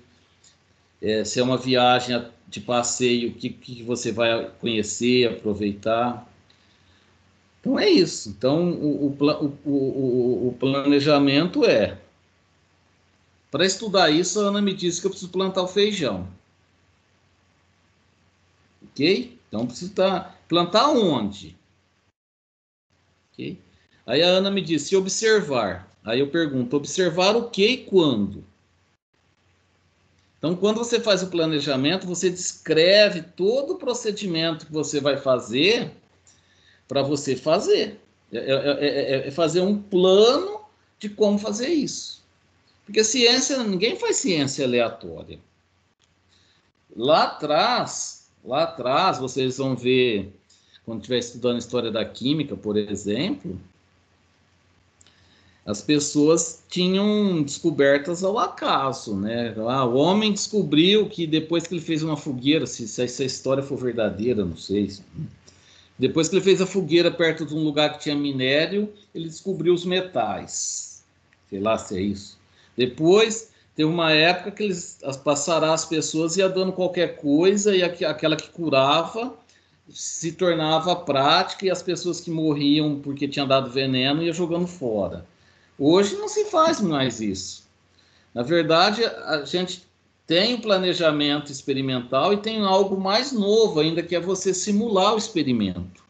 se é uma viagem de passeio, o que você vai conhecer, aproveitar. Então é isso. Então o planejamento é... Para estudar isso, a Ana me disse que eu preciso plantar o feijão. Ok? Então preciso plantar onde? Ok? Aí a Ana me disse observar. Aí eu pergunto, observar o que e quando? Então, quando você faz o planejamento, você descreve todo o procedimento que você vai fazer para você fazer. É fazer um plano de como fazer isso. Porque ciência, ninguém faz ciência aleatória. Lá atrás, vocês vão ver, quando estiver estudando a história da química, por exemplo, as pessoas tinham descobertas ao acaso, né? O homem descobriu que depois que ele fez uma fogueira, se essa história for verdadeira, não sei. Depois que ele fez a fogueira perto de um lugar que tinha minério, ele descobriu os metais. Sei lá se é isso. Depois, teve uma época que eles passaram as pessoas ia dando qualquer coisa e aquela que curava se tornava prática e as pessoas que morriam porque tinham dado veneno ia jogando fora. Hoje não se faz mais isso. Na verdade, a gente tem um planejamento experimental e tem algo mais novo ainda, que é você simular o experimento.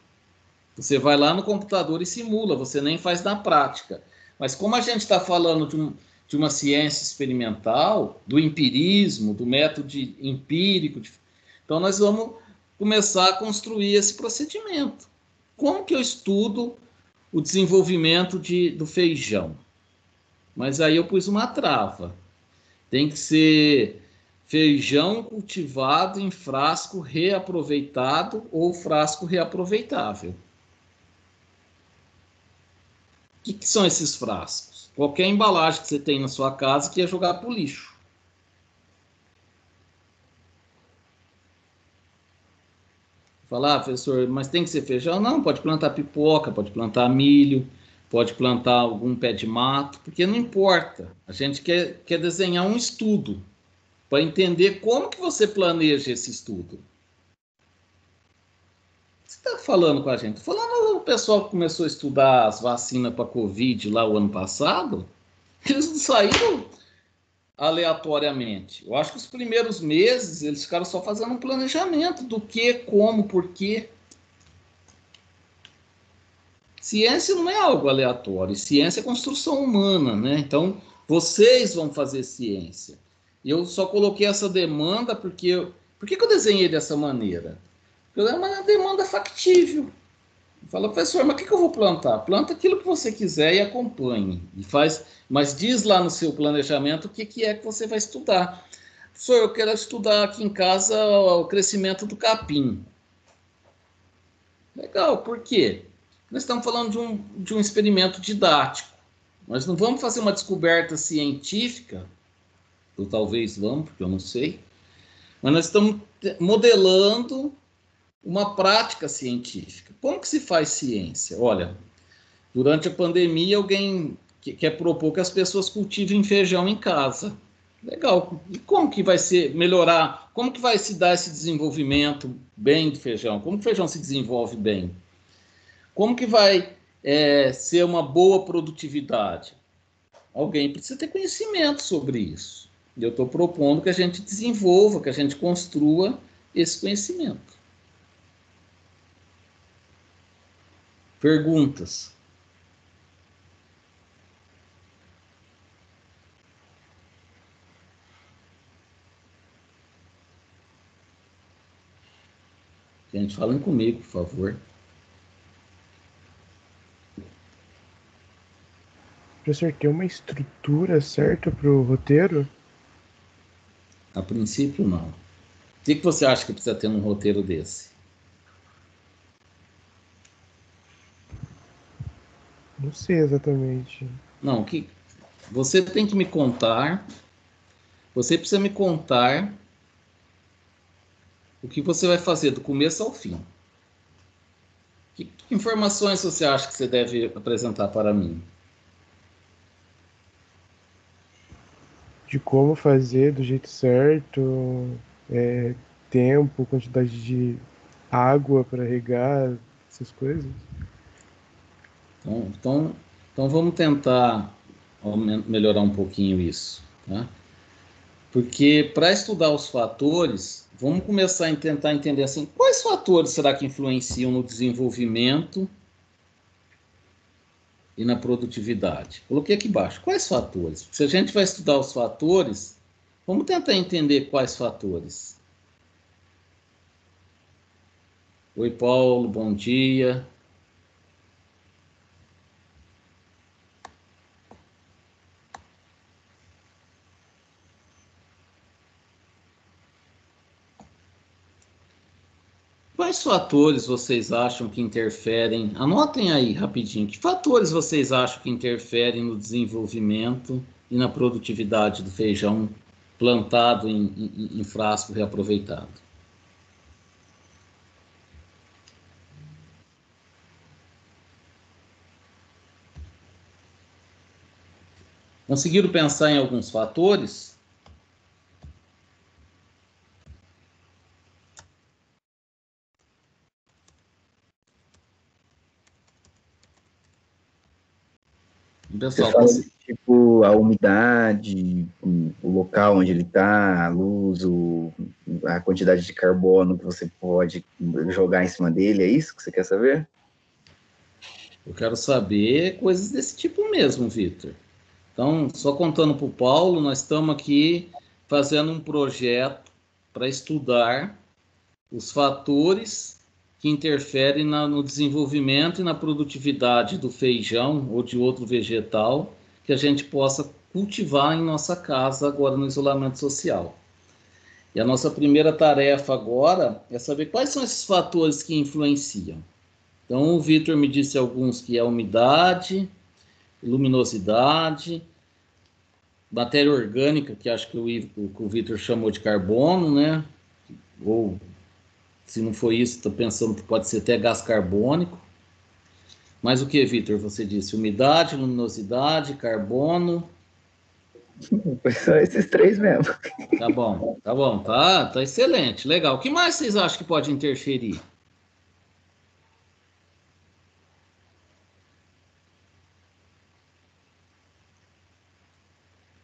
Você vai lá no computador e simula, você nem faz na prática. Mas como a gente está falando de uma ciência experimental, do empirismo, do método empírico, então nós vamos começar a construir esse procedimento. Como que eu estudo o desenvolvimento do feijão? Mas aí eu pus uma trava. Tem que ser feijão cultivado em frasco reaproveitado ou frasco reaproveitável. O que são esses frascos? Qualquer embalagem que você tem na sua casa que ia jogar para o lixo. Falar, professor, mas tem que ser feijão? Não, pode plantar pipoca, pode plantar milho, pode plantar algum pé de mato, porque não importa. A gente quer desenhar um estudo para entender como que você planeja esse estudo. Você está falando com a gente? Falando o pessoal que começou a estudar as vacinas para Covid lá o ano passado, eles não saíram aleatoriamente. Eu acho que os primeiros meses eles ficaram só fazendo um planejamento do que, como, por quê. Ciência não é algo aleatório, ciência é construção humana, né? Então, vocês vão fazer ciência. Eu só coloquei essa demanda porque... Por que eu desenhei dessa maneira? Porque é uma demanda factível. Fala, professor, mas o que eu vou plantar? Planta aquilo que você quiser e acompanhe. Mas diz lá no seu planejamento o que é que você vai estudar. Professor, eu quero estudar aqui em casa o crescimento do capim. Legal, por quê? Nós estamos falando de um experimento didático. Nós não vamos fazer uma descoberta científica, ou talvez vamos, porque eu não sei, mas nós estamos modelando uma prática científica. Como que se faz ciência? Olha, durante a pandemia, alguém quer propor que as pessoas cultivem feijão em casa. Legal. E como que vai melhorar? Como que vai se dar esse desenvolvimento bem do feijão? Como que o feijão se desenvolve bem? Como que vai ser uma boa produtividade? Alguém precisa ter conhecimento sobre isso. E eu estou propondo que a gente desenvolva, que a gente construa esse conhecimento. Perguntas? Gente, falem comigo, por favor. Professor, tem uma estrutura certa para o roteiro? A princípio, não. O que você acha que precisa ter num roteiro desse? Não sei exatamente. Não, você tem que me contar. Você precisa me contar o que você vai fazer do começo ao fim. Que informações você acha que você deve apresentar para mim? De como fazer do jeito certo, tempo, quantidade de água para regar, essas coisas. Então vamos tentar melhorar um pouquinho isso, tá? Porque para estudar os fatores, vamos começar a tentar entender assim, quais fatores será que influenciam no desenvolvimento e na produtividade? Coloquei aqui embaixo, quais fatores? Se a gente vai estudar os fatores, vamos tentar entender quais fatores. Oi, Paulo, bom dia. Quais fatores vocês acham que interferem? Anotem aí rapidinho. Que fatores vocês acham que interferem no desenvolvimento e na produtividade do feijão plantado em frasco reaproveitado? Conseguiram pensar em alguns fatores? Pessoal, você fala, tipo, a umidade, o local onde ele está, a luz, a quantidade de carbono que você pode jogar em cima dele, é isso que você quer saber? Eu quero saber coisas desse tipo mesmo, Vitor. Então, só contando para o Paulo, nós estamos aqui fazendo um projeto para estudar os fatores que interferem no desenvolvimento e na produtividade do feijão ou de outro vegetal que a gente possa cultivar em nossa casa agora no isolamento social. E a nossa primeira tarefa agora é saber quais são esses fatores que influenciam. Então, o Vitor me disse alguns que é a umidade, luminosidade, matéria orgânica, que acho que o Vitor chamou de carbono, né? Ou, se não for isso, estou pensando que pode ser até gás carbônico. Mas o que, Vitor, você disse? Umidade, luminosidade, carbono... São esses três mesmo. Tá excelente, legal. O que mais vocês acham que pode interferir?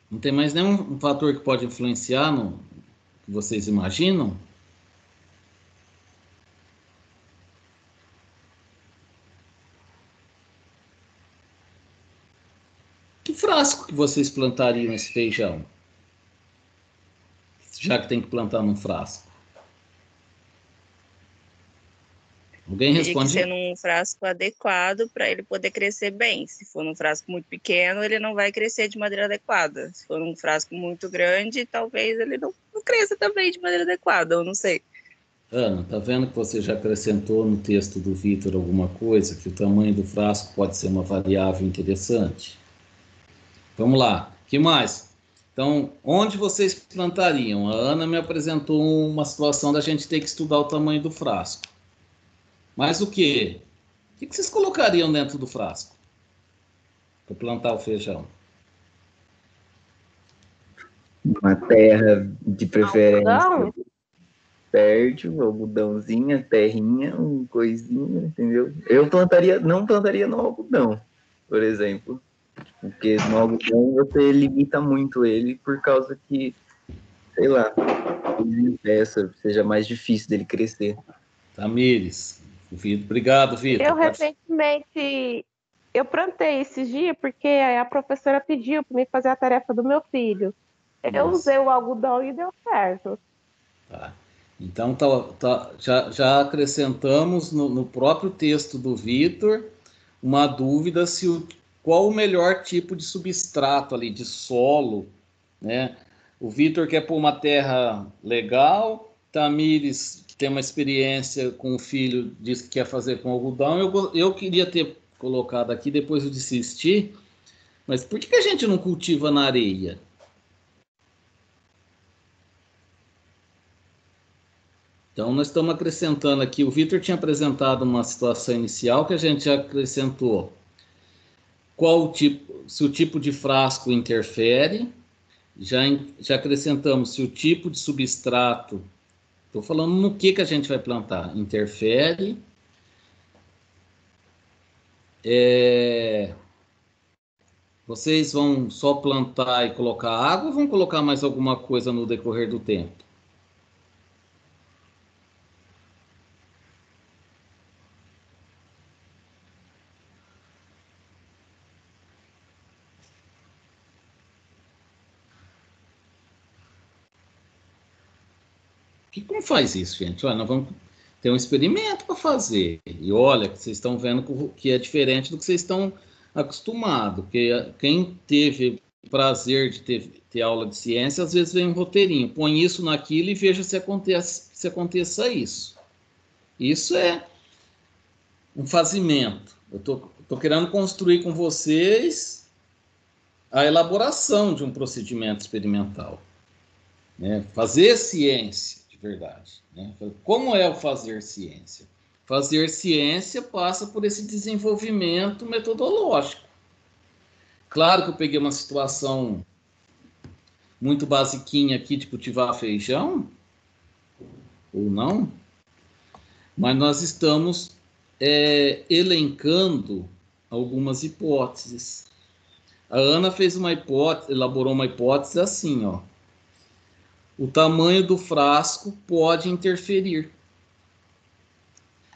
Não tem mais nenhum fator que pode influenciar no que vocês imaginam? Que frasco que vocês plantariam esse feijão? Já que tem que plantar num frasco. Alguém responde? Tem que ser num frasco adequado para ele poder crescer bem. Se for num frasco muito pequeno, ele não vai crescer de maneira adequada. Se for num frasco muito grande, talvez ele não cresça também de maneira adequada, eu não sei. Ana, tá vendo que você já acrescentou no texto do Vitor alguma coisa, que o tamanho do frasco pode ser uma variável interessante? Vamos lá, o que mais? Então, onde vocês plantariam? A Ana me apresentou uma situação da gente ter que estudar o tamanho do frasco. Mas o quê? O que vocês colocariam dentro do frasco para plantar o feijão? Uma terra de preferência fértil, algodãozinha, terrinha, uma coisinha, entendeu? Eu não plantaria no algodão, por exemplo. Porque no algodão você limita muito ele por causa que, sei lá, seja mais difícil dele crescer. Tamires, obrigado, Vitor. Eu recentemente, eu plantei esses dias porque a professora pediu para mim fazer a tarefa do meu filho. Eu usei o algodão e deu certo. Tá. Então, já acrescentamos no próprio texto do Vitor uma dúvida qual o melhor tipo de substrato ali, de solo, né? O Vitor quer pôr uma terra legal, Tamires, que tem uma experiência com o filho, diz que quer fazer com algodão. Eu queria ter colocado aqui, depois eu desisti, mas por que a gente não cultiva na areia? Então, nós estamos acrescentando aqui, o Vitor tinha apresentado uma situação inicial que a gente já acrescentou. Se o tipo de frasco interfere, já acrescentamos se o tipo de substrato, estou falando no que a gente vai plantar, interfere. Vocês vão só plantar e colocar água ou vão colocar mais alguma coisa no decorrer do tempo? Como faz isso, gente? Olha, nós vamos ter um experimento para fazer. E olha, vocês estão vendo que é diferente do que vocês estão acostumados. Porque quem teve o prazer de ter aula de ciência, às vezes vem um roteirinho. Põe isso naquilo e veja se aconteça isso. Isso é um fazimento. Eu estou querendo construir com vocês a elaboração de um procedimento experimental. Né? Fazer ciência. Verdade. Né? Como é o fazer ciência? Fazer ciência passa por esse desenvolvimento metodológico. Claro que eu peguei uma situação muito basiquinha aqui de cultivar feijão, ou não, mas nós estamos elencando algumas hipóteses. A Ana elaborou uma hipótese assim, ó. O tamanho do frasco pode interferir.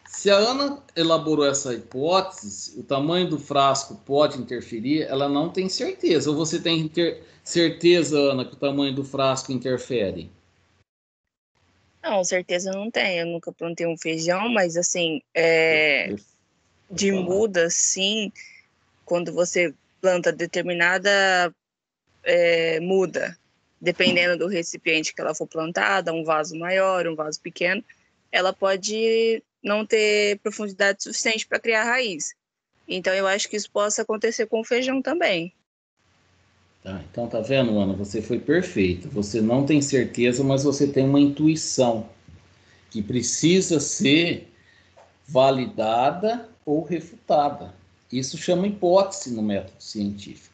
Se a Ana elaborou essa hipótese, o tamanho do frasco pode interferir, ela não tem certeza. Ou você tem certeza, Ana, que o tamanho do frasco interfere? Não, certeza não tem. Eu nunca plantei um feijão, mas assim, de muda, sim, quando você planta determinada muda. Dependendo do recipiente que ela for plantada, um vaso maior, um vaso pequeno, ela pode não ter profundidade suficiente para criar raiz. Então, eu acho que isso possa acontecer com o feijão também. Tá, então, tá vendo, Ana? Você foi perfeita. Você não tem certeza, mas você tem uma intuição que precisa ser validada ou refutada. Isso chama hipótese no método científico.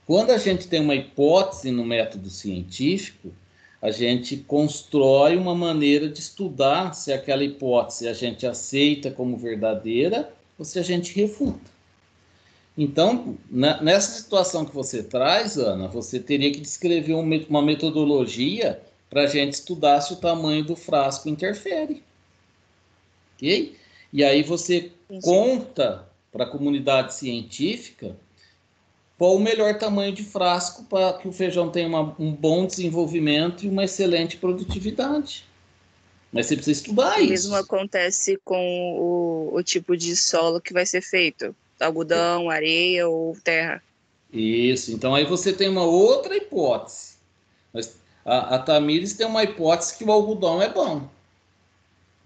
Quando a gente tem uma hipótese no método científico, a gente constrói uma maneira de estudar se aquela hipótese a gente aceita como verdadeira ou se a gente refuta. Então, nessa situação que você traz, Ana, você teria que descrever uma metodologia para a gente estudar se o tamanho do frasco interfere. Ok? E aí você conta para a comunidade científica qual o melhor tamanho de frasco para que o feijão tenha um bom desenvolvimento e uma excelente produtividade. Mas você precisa estudar isso. O mesmo acontece com o tipo de solo que vai ser feito. Algodão, areia ou terra. Isso. Então, aí você tem uma outra hipótese. Mas a Tamires tem uma hipótese que o algodão é bom.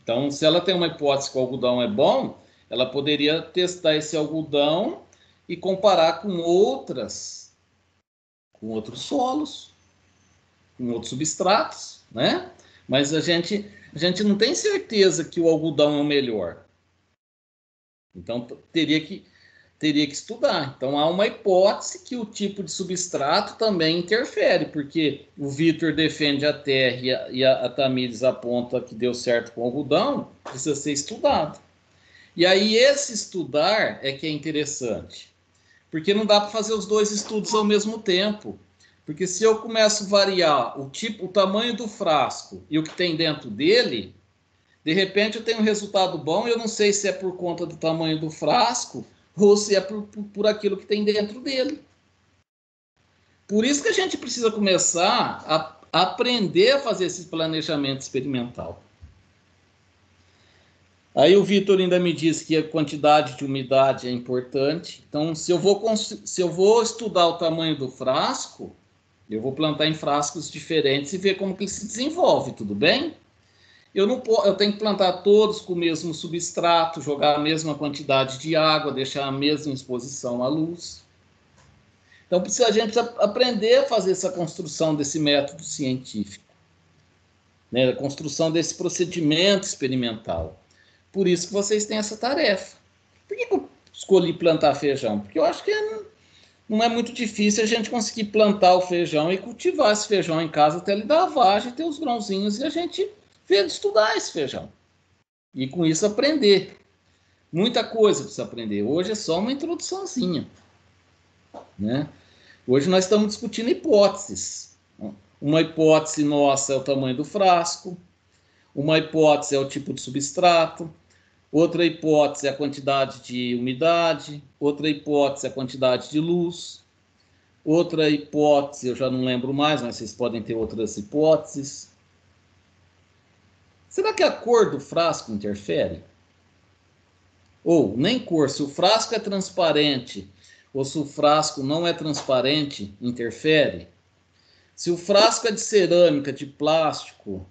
Então, se ela tem uma hipótese que o algodão é bom, ela poderia testar esse algodão e comparar com outros solos, com outros substratos, né? Mas a gente não tem certeza que o algodão é o melhor. Então, teria que estudar. Então, há uma hipótese que o tipo de substrato também interfere, porque o Vitor defende a terra e a Tamires aponta que deu certo com o algodão, precisa ser estudado. E aí, esse estudar é que é interessante. Porque não dá para fazer os dois estudos ao mesmo tempo. Porque se eu começo a variar o tamanho do frasco e o que tem dentro dele, de repente eu tenho um resultado bom e eu não sei se é por conta do tamanho do frasco ou se é por aquilo que tem dentro dele. Por isso que a gente precisa começar a aprender a fazer esse planejamento experimental. Aí o Vitor ainda me disse que a quantidade de umidade é importante. Então, se eu vou estudar o tamanho do frasco, eu vou plantar em frascos diferentes e ver como que ele se desenvolve, tudo bem? Eu tenho que plantar todos com o mesmo substrato, jogar a mesma quantidade de água, deixar a mesma exposição à luz. Então, a gente precisa aprender a fazer essa construção desse método científico. né, a construção desse procedimento experimental. Por isso que vocês têm essa tarefa. Por que eu escolhi plantar feijão? Porque eu acho que não é muito difícil a gente conseguir plantar o feijão e cultivar esse feijão em casa até ele dar a vagem, ter os grãozinhos e a gente ver de estudar esse feijão. E com isso aprender. Muita coisa para você aprender. Hoje é só uma introduçãozinha, né? Hoje nós estamos discutindo hipóteses. Uma hipótese nossa é o tamanho do frasco, uma hipótese é o tipo de substrato, outra hipótese é a quantidade de umidade, outra hipótese é a quantidade de luz, outra hipótese, eu já não lembro mais, mas vocês podem ter outras hipóteses. Será que a cor do frasco interfere? Ou, nem cor, se o frasco é transparente ou se o frasco não é transparente, interfere? Se o frasco é de cerâmica, de plástico,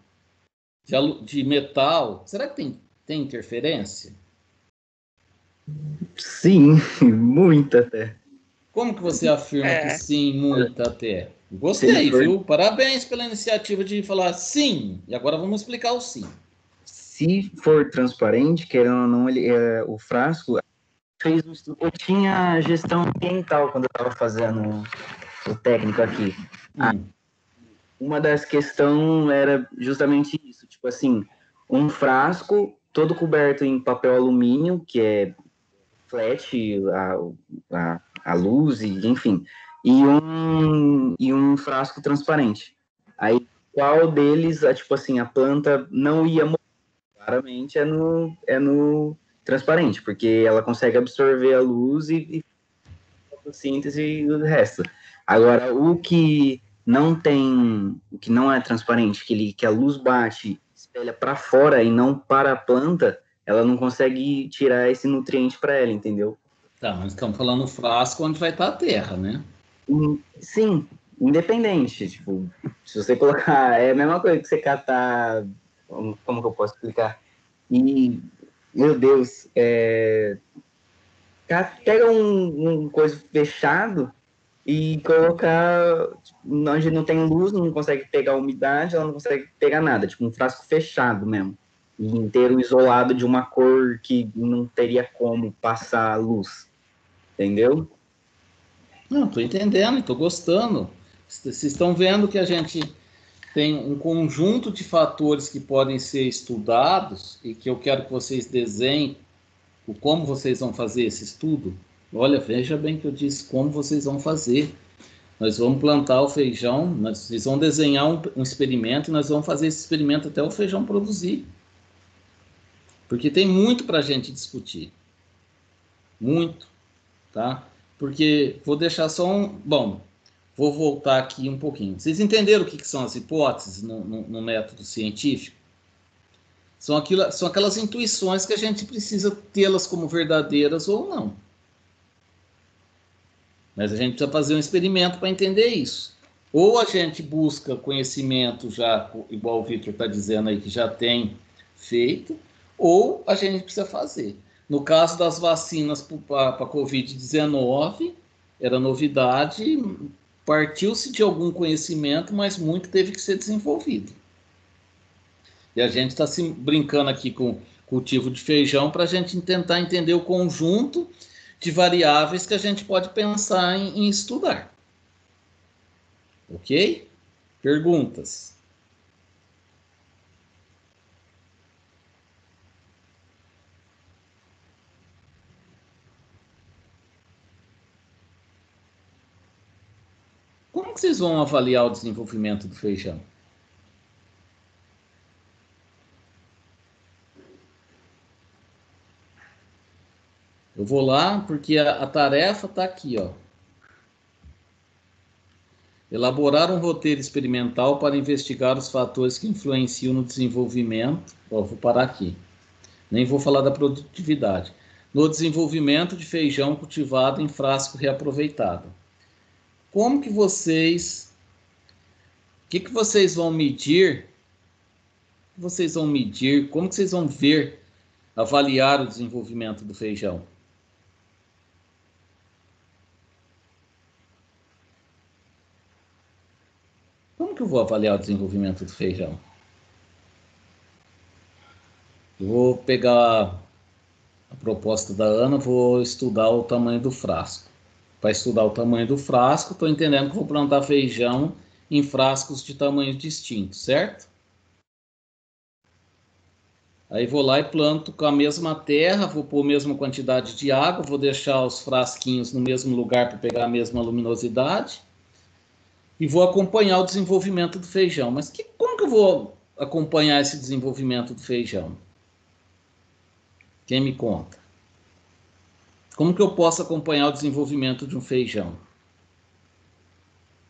de metal, será que tem interferência? Sim, muita até. Como que você afirma que sim, muita até? Gostei, viu? Parabéns pela iniciativa de falar sim. E agora vamos explicar o sim. Se for transparente, querendo ou não, o frasco eu tinha gestão ambiental quando eu estava fazendo o técnico aqui. Uma das questões era justamente isso, tipo assim, um frasco todo coberto em papel alumínio, que é flat, a luz, enfim, e um frasco transparente. Aí, qual deles, tipo assim, a planta não ia morrer? Claramente é no transparente, porque ela consegue absorver a luz e fotossíntese e o resto. Agora, o que não é transparente, que a luz bate, espelha para fora e não para a planta, ela não consegue tirar esse nutriente para ela, entendeu? Tá, mas estamos falando no frasco onde vai estar a terra, né? Sim, independente. Tipo, se você colocar, é a mesma coisa que você catar, como que eu posso explicar? E, meu Deus, pega um coisa fechado e colocar onde não tem luz, não consegue pegar umidade, ela não consegue pegar nada, tipo um frasco fechado mesmo, e inteiro isolado de uma cor que não teria como passar luz, entendeu? Não, estou entendendo, estou gostando. Vocês estão vendo que a gente tem um conjunto de fatores que podem ser estudados e que eu quero que vocês desenhem como vocês vão fazer esse estudo. Olha, veja bem que eu disse como vocês vão fazer. Nós vamos plantar o feijão, vocês vão desenhar um experimento e nós vamos fazer esse experimento até o feijão produzir. Porque tem muito para a gente discutir. Muito, tá? Porque vou deixar só Bom, vou voltar aqui um pouquinho. Vocês entenderam o que são as hipóteses no método científico? São aquelas intuições que a gente precisa tê-las como verdadeiras ou não. Mas a gente precisa fazer um experimento para entender isso. Ou a gente busca conhecimento já, igual o Victor está dizendo aí, que já tem feito, ou a gente precisa fazer. No caso das vacinas para a Covid-19, era novidade, partiu-se de algum conhecimento, mas muito teve que ser desenvolvido. E a gente está se brincando aqui com cultivo de feijão para a gente tentar entender o conjunto de variáveis que a gente pode pensar em estudar. Ok? Perguntas? Como que vocês vão avaliar o desenvolvimento do feijão? Eu vou lá porque a tarefa está aqui, ó. Elaborar um roteiro experimental para investigar os fatores que influenciam no desenvolvimento. Ó, vou parar aqui. Nem vou falar da produtividade. No desenvolvimento de feijão cultivado em frasco reaproveitado. Como que vocês... O que vocês vão medir? O que vocês vão medir? Como que vocês vão ver, avaliar o desenvolvimento do feijão? Como que eu vou avaliar o desenvolvimento do feijão? Eu vou pegar a proposta da Ana, vou estudar o tamanho do frasco. Para estudar o tamanho do frasco, estou entendendo que vou plantar feijão em frascos de tamanhos distintos, certo? Aí vou lá e planto com a mesma terra, vou pôr a mesma quantidade de água, vou deixar os frasquinhos no mesmo lugar para pegar a mesma luminosidade e vou acompanhar o desenvolvimento do feijão. Mas como que eu vou acompanhar esse desenvolvimento do feijão? Quem me conta? Como que eu posso acompanhar o desenvolvimento de um feijão?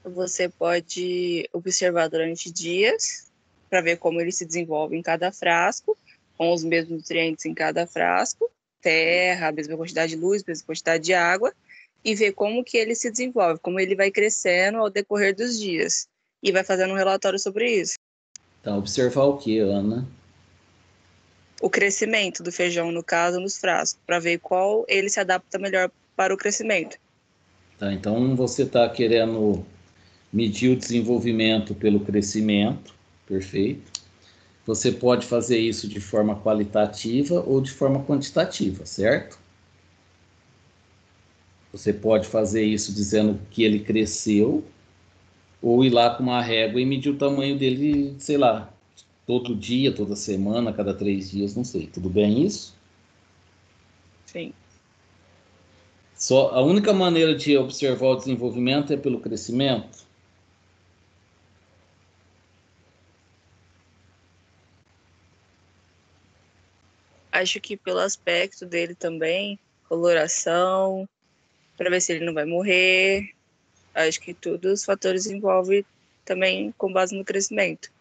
Você pode observar durante dias para ver como ele se desenvolve em cada frasco, com os mesmos nutrientes em cada frasco, terra, a mesma quantidade de luz, a mesma quantidade de água, e ver como que ele se desenvolve, como ele vai crescendo ao decorrer dos dias. E vai fazendo um relatório sobre isso. Então, observar o que, Ana? O crescimento do feijão, no caso, nos frascos, para ver qual ele se adapta melhor para o crescimento. Tá, então você está querendo medir o desenvolvimento pelo crescimento, perfeito. Você pode fazer isso de forma qualitativa ou de forma quantitativa, certo? Você pode fazer isso dizendo que ele cresceu, ou ir lá com uma régua e medir o tamanho dele, sei lá, todo dia, toda semana, cada 3 dias, não sei. Tudo bem isso? Sim. Só a única maneira de observar o desenvolvimento é pelo crescimento? Acho que pelo aspecto dele também, coloração, para ver se ele não vai morrer. Acho que todos os fatores envolvem também com base no crescimento.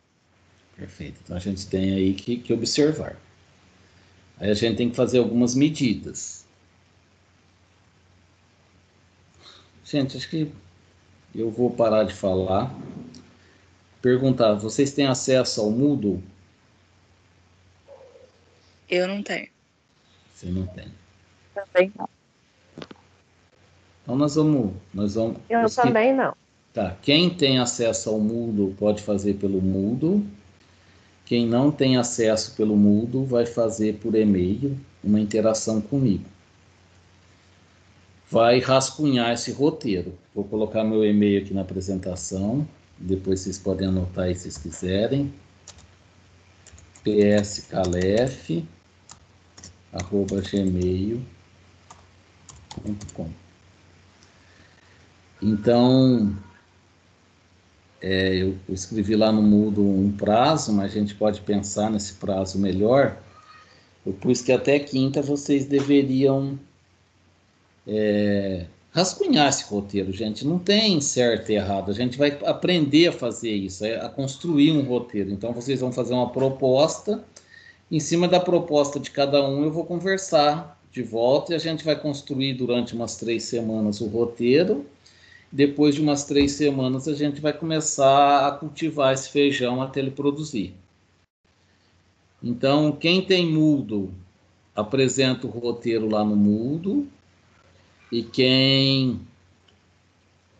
Perfeito. Então a gente tem aí que observar. Aí a gente tem que fazer algumas medidas. Gente, acho que eu vou parar de falar. Perguntar, vocês têm acesso ao Moodle? Eu não tenho. Você não tem. Também não. Então nós vamos... Eu também não. Tá, quem tem acesso ao Moodle pode fazer pelo Moodle. Quem não tem acesso pelo Moodle vai fazer por e-mail uma interação comigo. Vai rascunhar esse roteiro. Vou colocar meu e-mail aqui na apresentação. Depois vocês podem anotar aí se vocês quiserem. pscalef@gmail.com. Então, eu escrevi lá no Moodle um prazo, mas a gente pode pensar nesse prazo melhor. Eu pus que até quinta vocês deveriam rascunhar esse roteiro, gente. Não tem certo e errado. A gente vai aprender a fazer isso, a construir um roteiro. Então, vocês vão fazer uma proposta. Em cima da proposta de cada um, eu vou conversar de volta e a gente vai construir durante umas 3 semanas o roteiro. Depois de umas 3 semanas, a gente vai começar a cultivar esse feijão até ele produzir. Então, quem tem Moodle, apresenta o roteiro lá no Moodle. E quem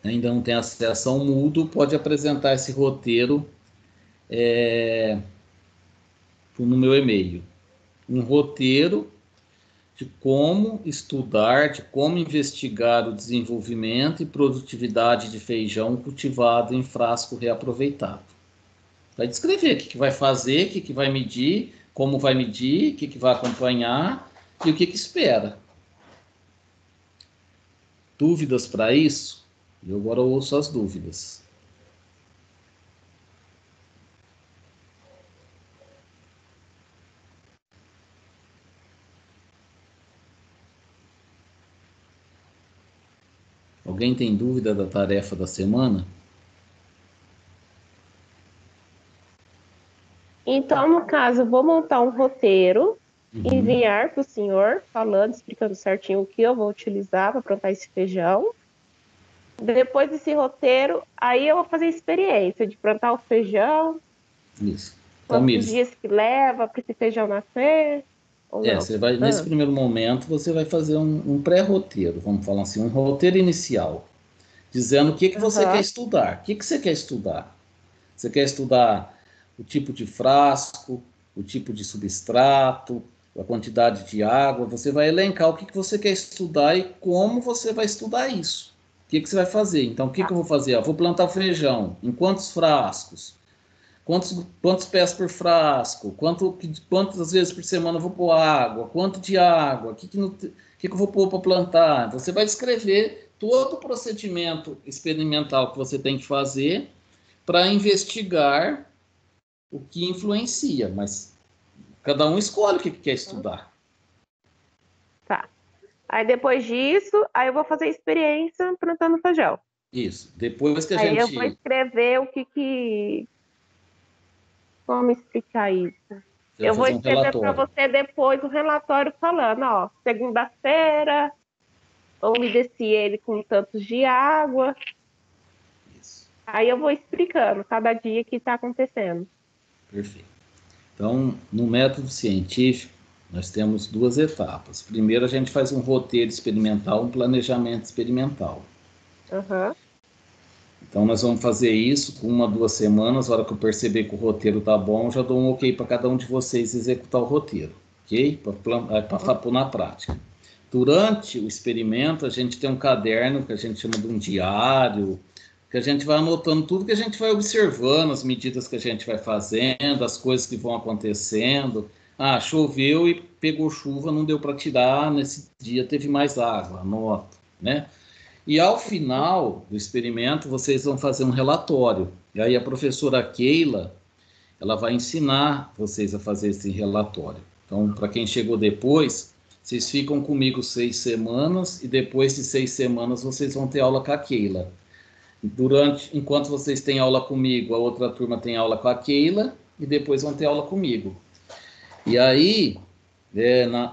ainda não tem acesso ao Moodle, pode apresentar esse roteiro no meu e-mail. Um roteiro de como estudar, de como investigar o desenvolvimento e produtividade de feijão cultivado em frasco reaproveitado. Vai descrever o que vai fazer, o que vai medir, como vai medir, o que vai acompanhar e o que espera. Dúvidas para isso? Eu agora ouço as dúvidas. Alguém tem dúvida da tarefa da semana? Então, no caso, eu vou montar um roteiro, enviar para o senhor, falando, explicando certinho o que eu vou utilizar para plantar esse feijão. Depois desse roteiro, aí eu vou fazer a experiência de plantar o feijão. Isso. Quantos dias que leva para esse feijão nascer? Você vai, nesse primeiro momento, você vai fazer um pré-roteiro, vamos falar assim, um roteiro inicial, dizendo o que você quer estudar. O que você quer estudar? Você quer estudar o tipo de frasco, o tipo de substrato, a quantidade de água, você vai elencar o que você quer estudar e como você vai estudar isso. O que você vai fazer? Então, o que eu vou fazer? Eu vou plantar o feijão. Em quantos frascos? Quantos pés por frasco? Quantas vezes por semana eu vou pôr água? Quanto de água? O que eu vou pôr para plantar? Você vai descrever todo o procedimento experimental que você tem que fazer para investigar o que influencia, mas cada um escolhe o que quer estudar. Tá. Aí depois disso, aí eu vou fazer experiência plantando feijão. Isso. Depois que a aí gente... eu vou escrever o que... Como explicar isso? Eu vou escrever para você depois o relatório falando, ó, segunda-feira, umedeci ele com tantos de água. Isso. Aí eu vou explicando cada dia que está acontecendo. Perfeito. Então, no método científico, nós temos 2 etapas. Primeiro, a gente faz um roteiro experimental, um planejamento experimental. Uhum. Então, nós vamos fazer isso com 1 a 2 semanas. Na hora que eu perceber que o roteiro está bom, eu já dou um ok para cada um de vocês executar o roteiro, ok? Para pôr na prática. Durante o experimento, a gente tem um caderno que a gente chama de um diário, que a gente vai anotando tudo que a gente vai observando, as medidas que a gente vai fazendo, as coisas que vão acontecendo. Ah, choveu e pegou chuva, não deu para tirar, nesse dia teve mais água, anota, né? E ao final do experimento, vocês vão fazer um relatório. E aí a professora Keila, ela vai ensinar vocês a fazer esse relatório. Então, para quem chegou depois, vocês ficam comigo 6 semanas e depois de 6 semanas vocês vão ter aula com a Keila. Enquanto vocês têm aula comigo, a outra turma tem aula com a Keila e depois vão ter aula comigo. E aí,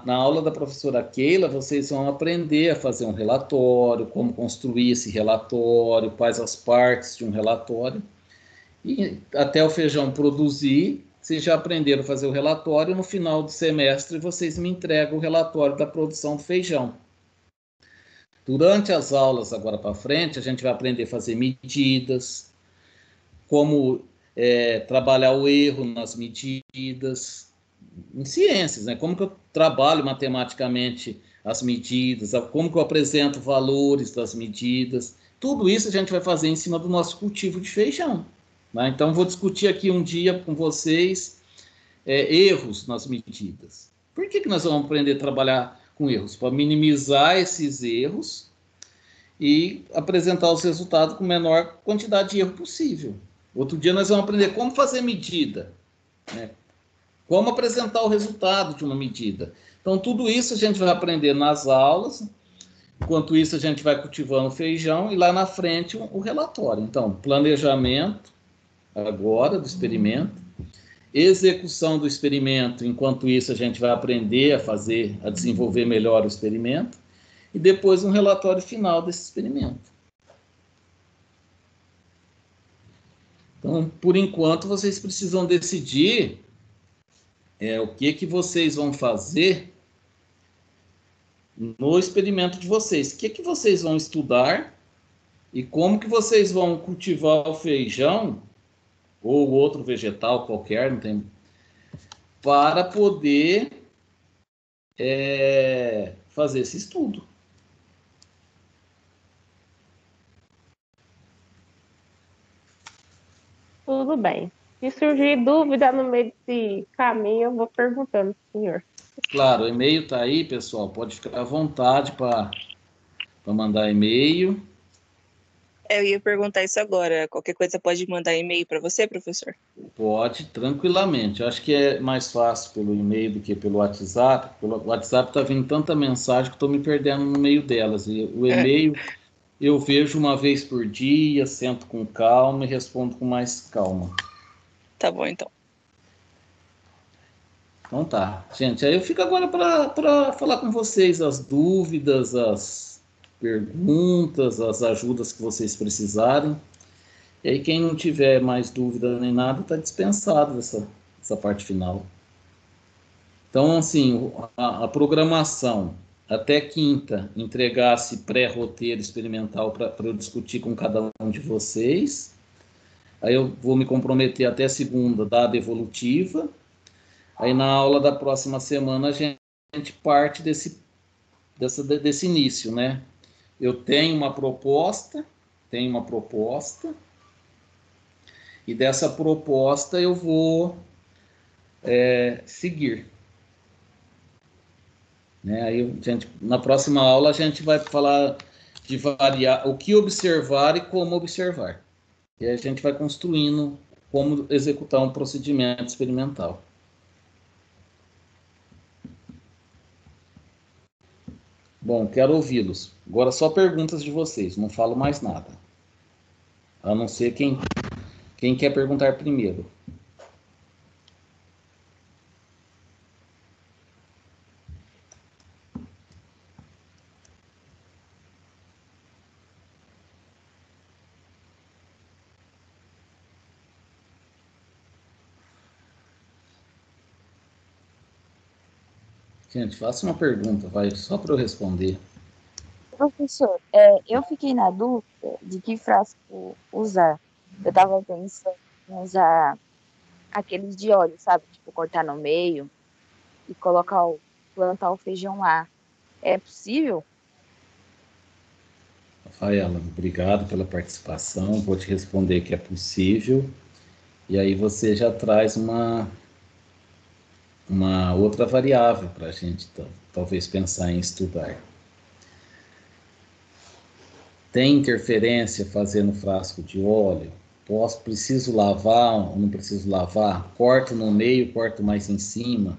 na aula da professora Keila, vocês vão aprender a fazer um relatório, como construir esse relatório, quais as partes de um relatório. E até o feijão produzir, vocês já aprenderam a fazer o relatório, no final do semestre vocês me entregam o relatório da produção do feijão. Durante as aulas agora para frente, a gente vai aprender a fazer medidas, como trabalhar o erro nas medidas, em ciências, né? Como que eu trabalho matematicamente as medidas, como que eu apresento valores das medidas. Tudo isso a gente vai fazer em cima do nosso cultivo de feijão, né? Então, vou discutir aqui um dia com vocês erros nas medidas. Por que nós vamos aprender a trabalhar com erros? Para minimizar esses erros e apresentar os resultados com a menor quantidade de erro possível. Outro dia nós vamos aprender como fazer medida, né? Como apresentar o resultado de uma medida. Então, tudo isso a gente vai aprender nas aulas. Enquanto isso, a gente vai cultivando feijão e lá na frente o relatório. Então, planejamento agora do experimento, execução do experimento. Enquanto isso, a gente vai aprender a desenvolver melhor o experimento e depois um relatório final desse experimento. Então, por enquanto, vocês precisam decidir o que vocês vão fazer no experimento de vocês. O que vocês vão estudar e como que vocês vão cultivar o feijão ou outro vegetal qualquer, não tem, para poder fazer esse estudo. Tudo bem. Se surgir dúvida no meio desse caminho, eu vou perguntando pro senhor. Claro, o e-mail está aí, pessoal. Pode ficar à vontade para mandar e-mail. Eu ia perguntar isso agora. Qualquer coisa pode mandar e-mail para você, professor? Pode, tranquilamente. Eu acho que é mais fácil pelo e-mail do que pelo WhatsApp. Pelo WhatsApp está vindo tanta mensagem que estou me perdendo no meio delas. E o e-mail eu vejo uma vez por dia, sento com calma e respondo com mais calma. Tá bom, então. Então tá. Gente, aí eu fico agora para falar com vocês as dúvidas, as perguntas, as ajudas que vocês precisarem. E aí quem não tiver mais dúvida nem nada está dispensado dessa parte final. Então, assim, a programação até quinta entregasse pré-roteiro experimental para eu discutir com cada um de vocês. Aí eu vou me comprometer até segunda, dada evolutiva. Aí na aula da próxima semana a gente parte desse início, né? Eu tenho uma proposta, e dessa proposta eu vou seguir. Né? Aí, na próxima aula a gente vai falar de o que observar e como observar. E aí a gente vai construindo como executar um procedimento experimental. Bom, quero ouvi-los. Agora só perguntas de vocês, não falo mais nada. A não ser quem quer perguntar primeiro. Gente, faça uma pergunta, vai, só para eu responder. Professor, eu fiquei na dúvida de que frasco usar. Eu estava pensando em usar aqueles de óleo, sabe? Tipo, cortar no meio e plantar o feijão lá. É possível? Rafaela, obrigado pela participação. Vou te responder que é possível. E aí você já traz uma outra variável para a gente talvez pensar em estudar. Tem interferência fazendo frasco de óleo? Preciso lavar ou não preciso lavar? Corto no meio, corto mais em cima?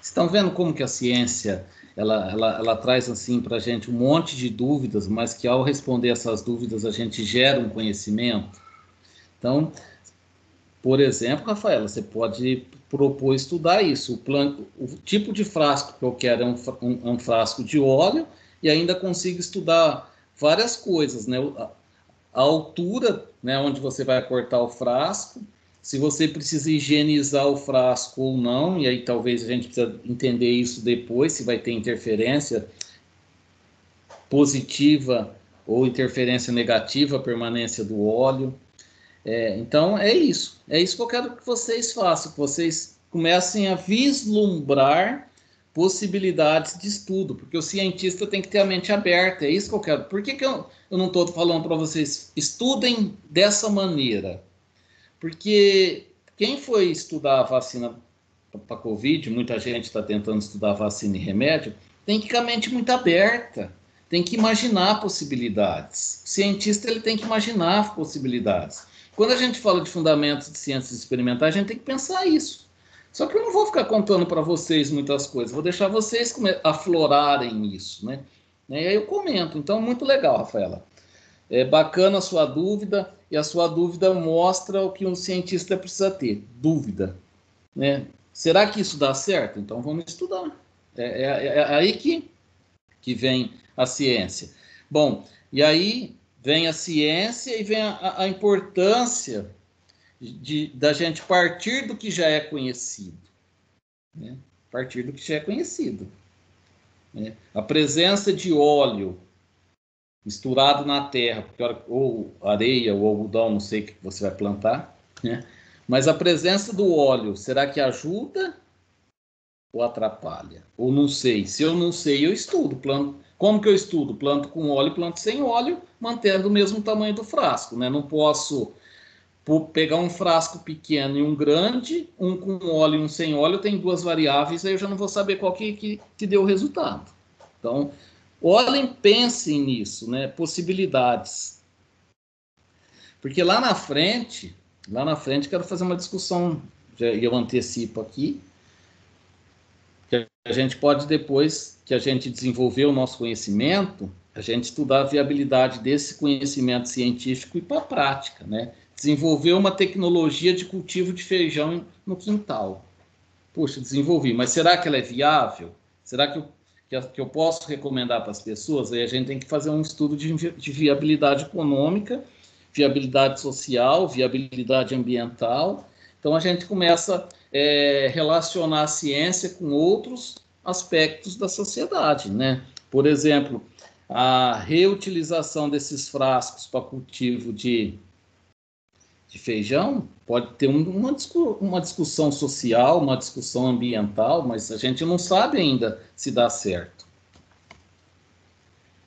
Estão vendo como que a ciência ela traz assim para a gente um monte de dúvidas, mas que ao responder essas dúvidas a gente gera um conhecimento? Então, por exemplo, Rafaela, você pode propor estudar isso. O tipo de frasco que eu quero é um frasco de óleo, e ainda consigo estudar várias coisas, né? A altura, né, onde você vai cortar o frasco, se você precisa higienizar o frasco ou não, e aí talvez a gente precisa entender isso depois, se vai ter interferência positiva ou interferência negativa, a permanência do óleo. Então, é isso que eu quero que vocês façam, que vocês comecem a vislumbrar possibilidades de estudo, porque o cientista tem que ter a mente aberta, é isso que eu quero. Por que eu não estou falando para vocês, estudem dessa maneira? Porque quem foi estudar a vacina para Covid, muita gente está tentando estudar vacina e remédio, tem que ir com a mente muito aberta, tem que imaginar possibilidades. O cientista ele tem que imaginar possibilidades. Quando a gente fala de fundamentos de ciências experimentais, a gente tem que pensar isso. Só que eu não vou ficar contando para vocês muitas coisas, vou deixar vocês aflorarem isso, né? E aí eu comento. Então, muito legal, Rafaela. É bacana a sua dúvida, e a sua dúvida mostra o que um cientista precisa ter, dúvida, né? Será que isso dá certo? Então vamos estudar. É aí que vem a ciência. Bom, e aí vem a ciência e vem a importância da gente partir do que já é conhecido. Né? Partir do que já é conhecido. Né? A presença de óleo misturado na terra, ou areia ou algodão, não sei o que você vai plantar, né? Mas a presença do óleo, será que ajuda ou atrapalha? Ou não sei. Se eu não sei, eu estudo. Como que eu estudo? Planto com óleo, planto sem óleo, mantendo o mesmo tamanho do frasco, né? Não posso pegar um frasco pequeno e um grande, um com óleo e um sem óleo, tem duas variáveis, aí eu já não vou saber qual que deu o resultado. Então, olhem, pensem nisso, né? Possibilidades. Porque lá na frente, quero fazer uma discussão, eu antecipo aqui, que a gente pode, depois que a gente desenvolver o nosso conhecimento, a gente estudar a viabilidade desse conhecimento científico e para a prática, né? Desenvolver uma tecnologia de cultivo de feijão no quintal. Puxa, desenvolvi, mas será que ela é viável? Será que eu posso recomendar para as pessoas? Aí a gente tem que fazer um estudo de viabilidade econômica, viabilidade social, viabilidade ambiental. Então a gente começa a relacionar a ciência com outros aspectos da sociedade, né? Por exemplo, a reutilização desses frascos para cultivo de de feijão, pode ter uma discussão social, uma discussão ambiental, mas a gente não sabe ainda se dá certo.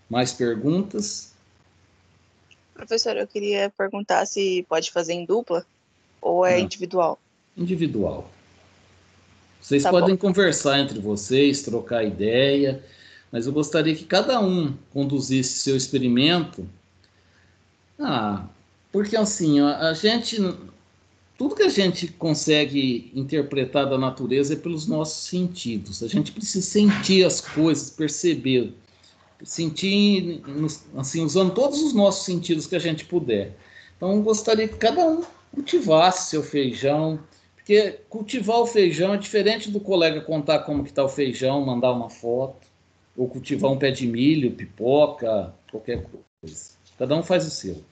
Mais perguntas? Professor, eu queria perguntar se pode fazer em dupla ou é individual? Individual. Vocês podem conversar entre vocês, trocar ideia, mas eu gostaria que cada um conduzisse seu experimento. Porque assim, a gente, tudo que a gente consegue interpretar da natureza é pelos nossos sentidos. A gente precisa sentir as coisas, perceber, sentir, assim, usando todos os nossos sentidos que a gente puder. Então, eu gostaria que cada um cultivasse seu feijão, porque cultivar o feijão é diferente do colega contar como que está o feijão, mandar uma foto, ou cultivar um pé de milho, pipoca, qualquer coisa. Cada um faz o seu.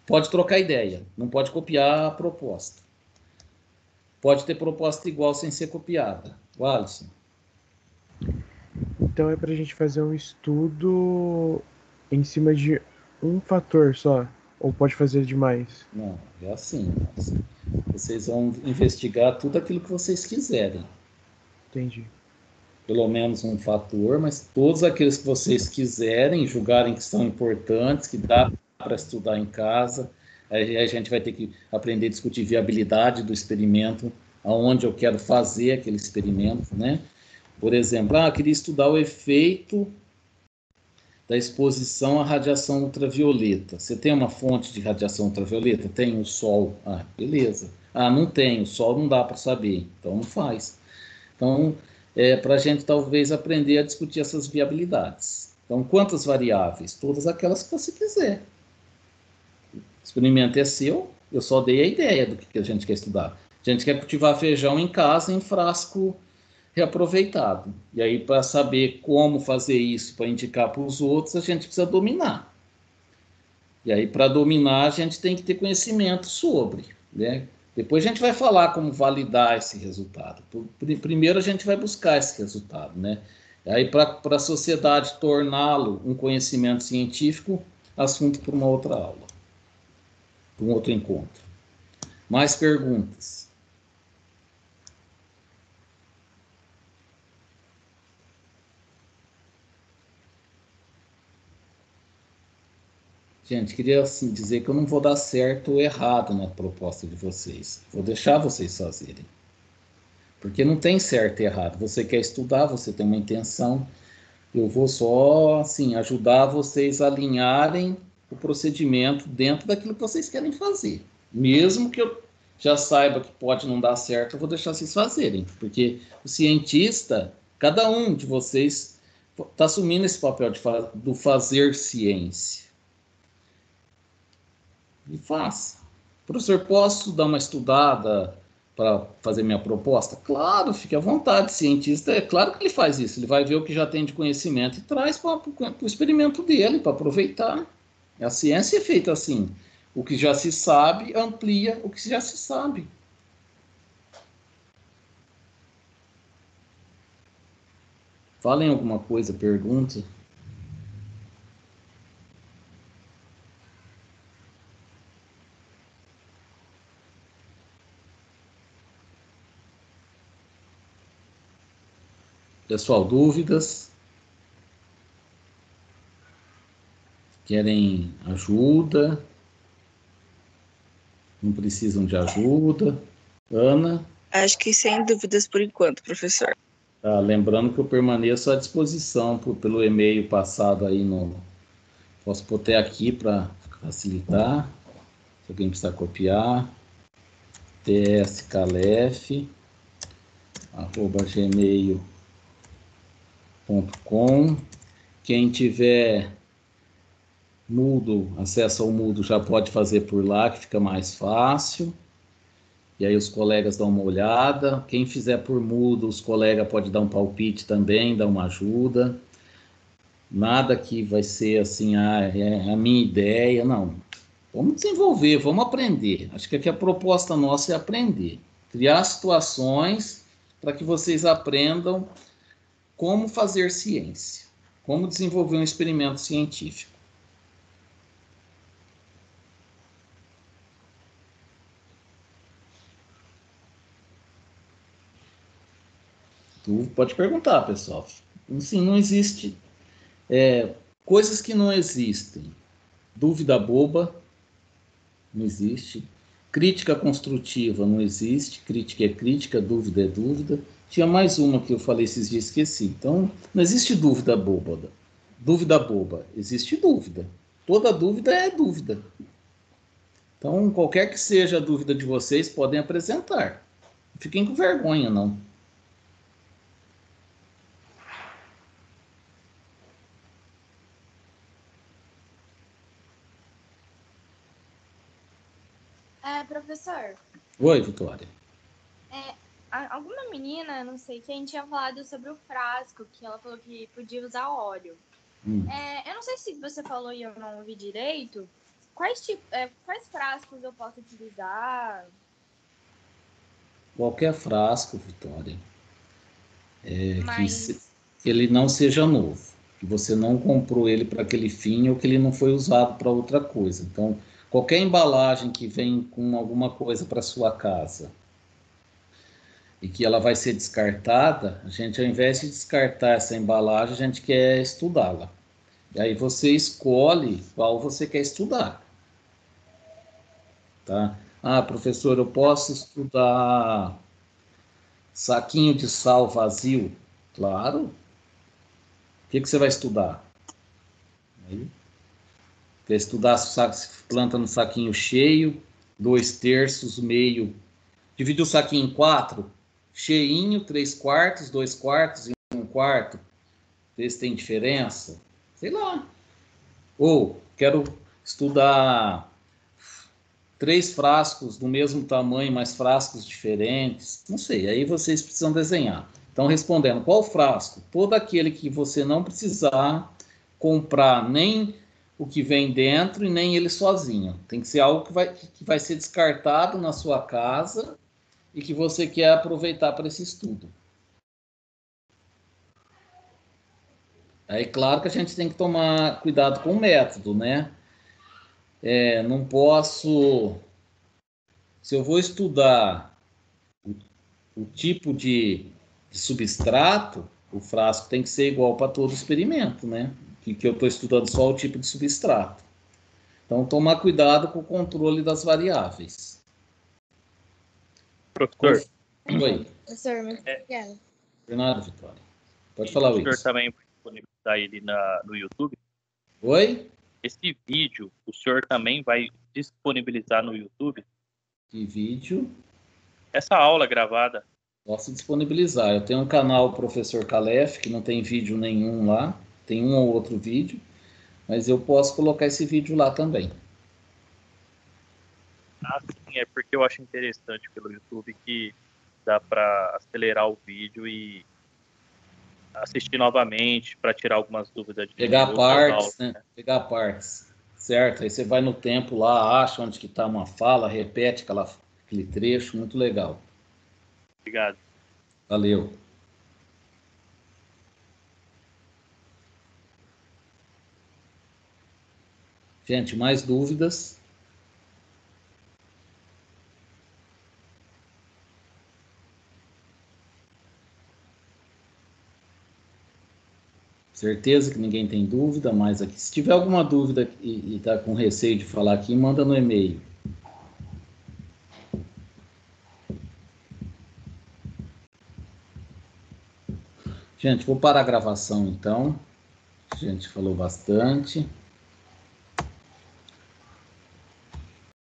Pode trocar ideia, não pode copiar a proposta. Pode ter proposta igual sem ser copiada. O Alisson. Então é para a gente fazer um estudo em cima de um fator só? Ou pode fazer demais? Não, é assim. Vocês vão investigar tudo aquilo que vocês quiserem. Entendi. Pelo menos um fator, mas todos aqueles que vocês quiserem, julgarem que são importantes, que dá para estudar em casa. Aí a gente vai ter que aprender a discutir viabilidade do experimento, aonde eu quero fazer aquele experimento, né? Por exemplo, eu queria estudar o efeito da exposição à radiação ultravioleta. Você tem uma fonte de radiação ultravioleta? Tem o sol. Beleza. Não tem, o sol não dá para saber, então não faz. Então, para a gente talvez aprender a discutir essas viabilidades. Então, quantas variáveis? Todas aquelas que você quiser. O experimento é seu, eu só dei a ideia do que a gente quer estudar. A gente quer cultivar feijão em casa, em frasco reaproveitado. E aí, para saber como fazer isso, para indicar para os outros, a gente precisa dominar. E aí, para dominar, a gente tem que ter conhecimento sobre, né? Depois a gente vai falar como validar esse resultado. Primeiro a gente vai buscar esse resultado, né? Aí, para a sociedade torná-lo um conhecimento científico, assunto para uma outra aula, para um outro encontro. Mais perguntas? Gente, queria assim, dizer que eu não vou dar certo ou errado na proposta de vocês. Vou deixar vocês fazerem. Porque não tem certo e errado. Você quer estudar, você tem uma intenção. Eu vou só, assim, ajudar vocês a alinharem o procedimento dentro daquilo que vocês querem fazer. Mesmo que eu já saiba que pode não dar certo, eu vou deixar vocês fazerem. Porque o cientista, cada um de vocês está assumindo esse papel do fazer ciência. E faça. Professor, posso dar uma estudada para fazer minha proposta? Claro, fique à vontade. Cientista, é claro que ele faz isso. Ele vai ver o que já tem de conhecimento e traz para o experimento dele, para aproveitar. A ciência é feita assim. O que já se sabe amplia o que já se sabe. Falem alguma coisa, pergunta. Pessoal, dúvidas? Querem ajuda? Não precisam de ajuda? Ana? Acho que sem dúvidas por enquanto, professor. Lembrando que eu permaneço à disposição pelo e-mail passado aí no... Posso botar aqui para facilitar. Se alguém precisar copiar. tscalef@gmail.com. Quem tiver Moodle, acesso ao Moodle já pode fazer por lá, que fica mais fácil. E aí os colegas dão uma olhada. Quem fizer por Moodle, os colegas podem dar um palpite também, dar uma ajuda. Nada que vai ser assim, é a minha ideia, não. Vamos desenvolver, vamos aprender. Acho que aqui a proposta nossa é aprender. Criar situações para que vocês aprendam como fazer ciência, como desenvolver um experimento científico. Pode perguntar, pessoal. Sim, não existe coisas que não existem. Dúvida boba não existe. Crítica construtiva não existe. Crítica é crítica, dúvida é dúvida. Tinha mais uma que eu falei esses dias, esqueci. Então, não existe dúvida boba. Dúvida boba. Existe dúvida. Toda dúvida é dúvida. Então, qualquer que seja a dúvida de vocês, podem apresentar. Não fiquem com vergonha, não. Professor. Oi, Vitória. Alguma menina, não sei quem, tinha falado sobre o frasco, que ela falou que podia usar óleo. Eu não sei se você falou e eu não ouvi direito. Quais frascos eu posso utilizar? Qualquer frasco, Vitória, que ele não seja novo, que você não comprou ele para aquele fim ou que ele não foi usado para outra coisa. Então, qualquer embalagem que vem com alguma coisa para sua casa e que ela vai ser descartada, a gente, ao invés de descartar essa embalagem, a gente quer estudá-la. E aí você escolhe qual você quer estudar. Tá? Ah, professor, eu posso estudar saquinho de sal vazio? Claro. O que você vai estudar? Aí, quer estudar planta no saquinho cheio, 2/3, meio. Divide o saquinho em 4, cheinho, 3/4, 2/4 e 1/4. Vê se tem diferença. Sei lá. Ou quero estudar 3 frascos do mesmo tamanho, mas frascos diferentes. Não sei, aí vocês precisam desenhar. Então, respondendo, qual frasco? Todo aquele que você não precisar comprar nem o que vem dentro e nem ele sozinho. Tem que ser algo que vai ser descartado na sua casa e que você quer aproveitar para esse estudo. Aí, claro que a gente tem que tomar cuidado com o método, né? Não posso... Se eu vou estudar o tipo de substrato, o frasco tem que ser igual para todo experimento, né? Que eu estou estudando só o tipo de substrato. Então, tomar cuidado com o controle das variáveis. Professor. Oi. Professor, muito obrigada. De nada, Vitória. Pode falar, Wilson. O senhor também vai disponibilizar ele no YouTube? Oi? Esse vídeo, o senhor também vai disponibilizar no YouTube? Que vídeo? Essa aula gravada. Posso disponibilizar. Eu tenho um canal Professor Calef, que não tem vídeo nenhum lá. Tem um ou outro vídeo. Mas eu posso colocar esse vídeo lá também. Ah, sim. É porque eu acho interessante pelo YouTube que dá para acelerar o vídeo e assistir novamente para tirar algumas dúvidas. Pegar partes, né? Pegar partes. Certo? Aí você vai no tempo lá, acha onde que está uma fala, repete aquele trecho. Muito legal. Obrigado. Valeu. Gente, mais dúvidas? Certeza que ninguém tem dúvida, mas aqui, se tiver alguma dúvida e está com receio de falar aqui, manda no e-mail. Gente, vou parar a gravação então. A gente falou bastante.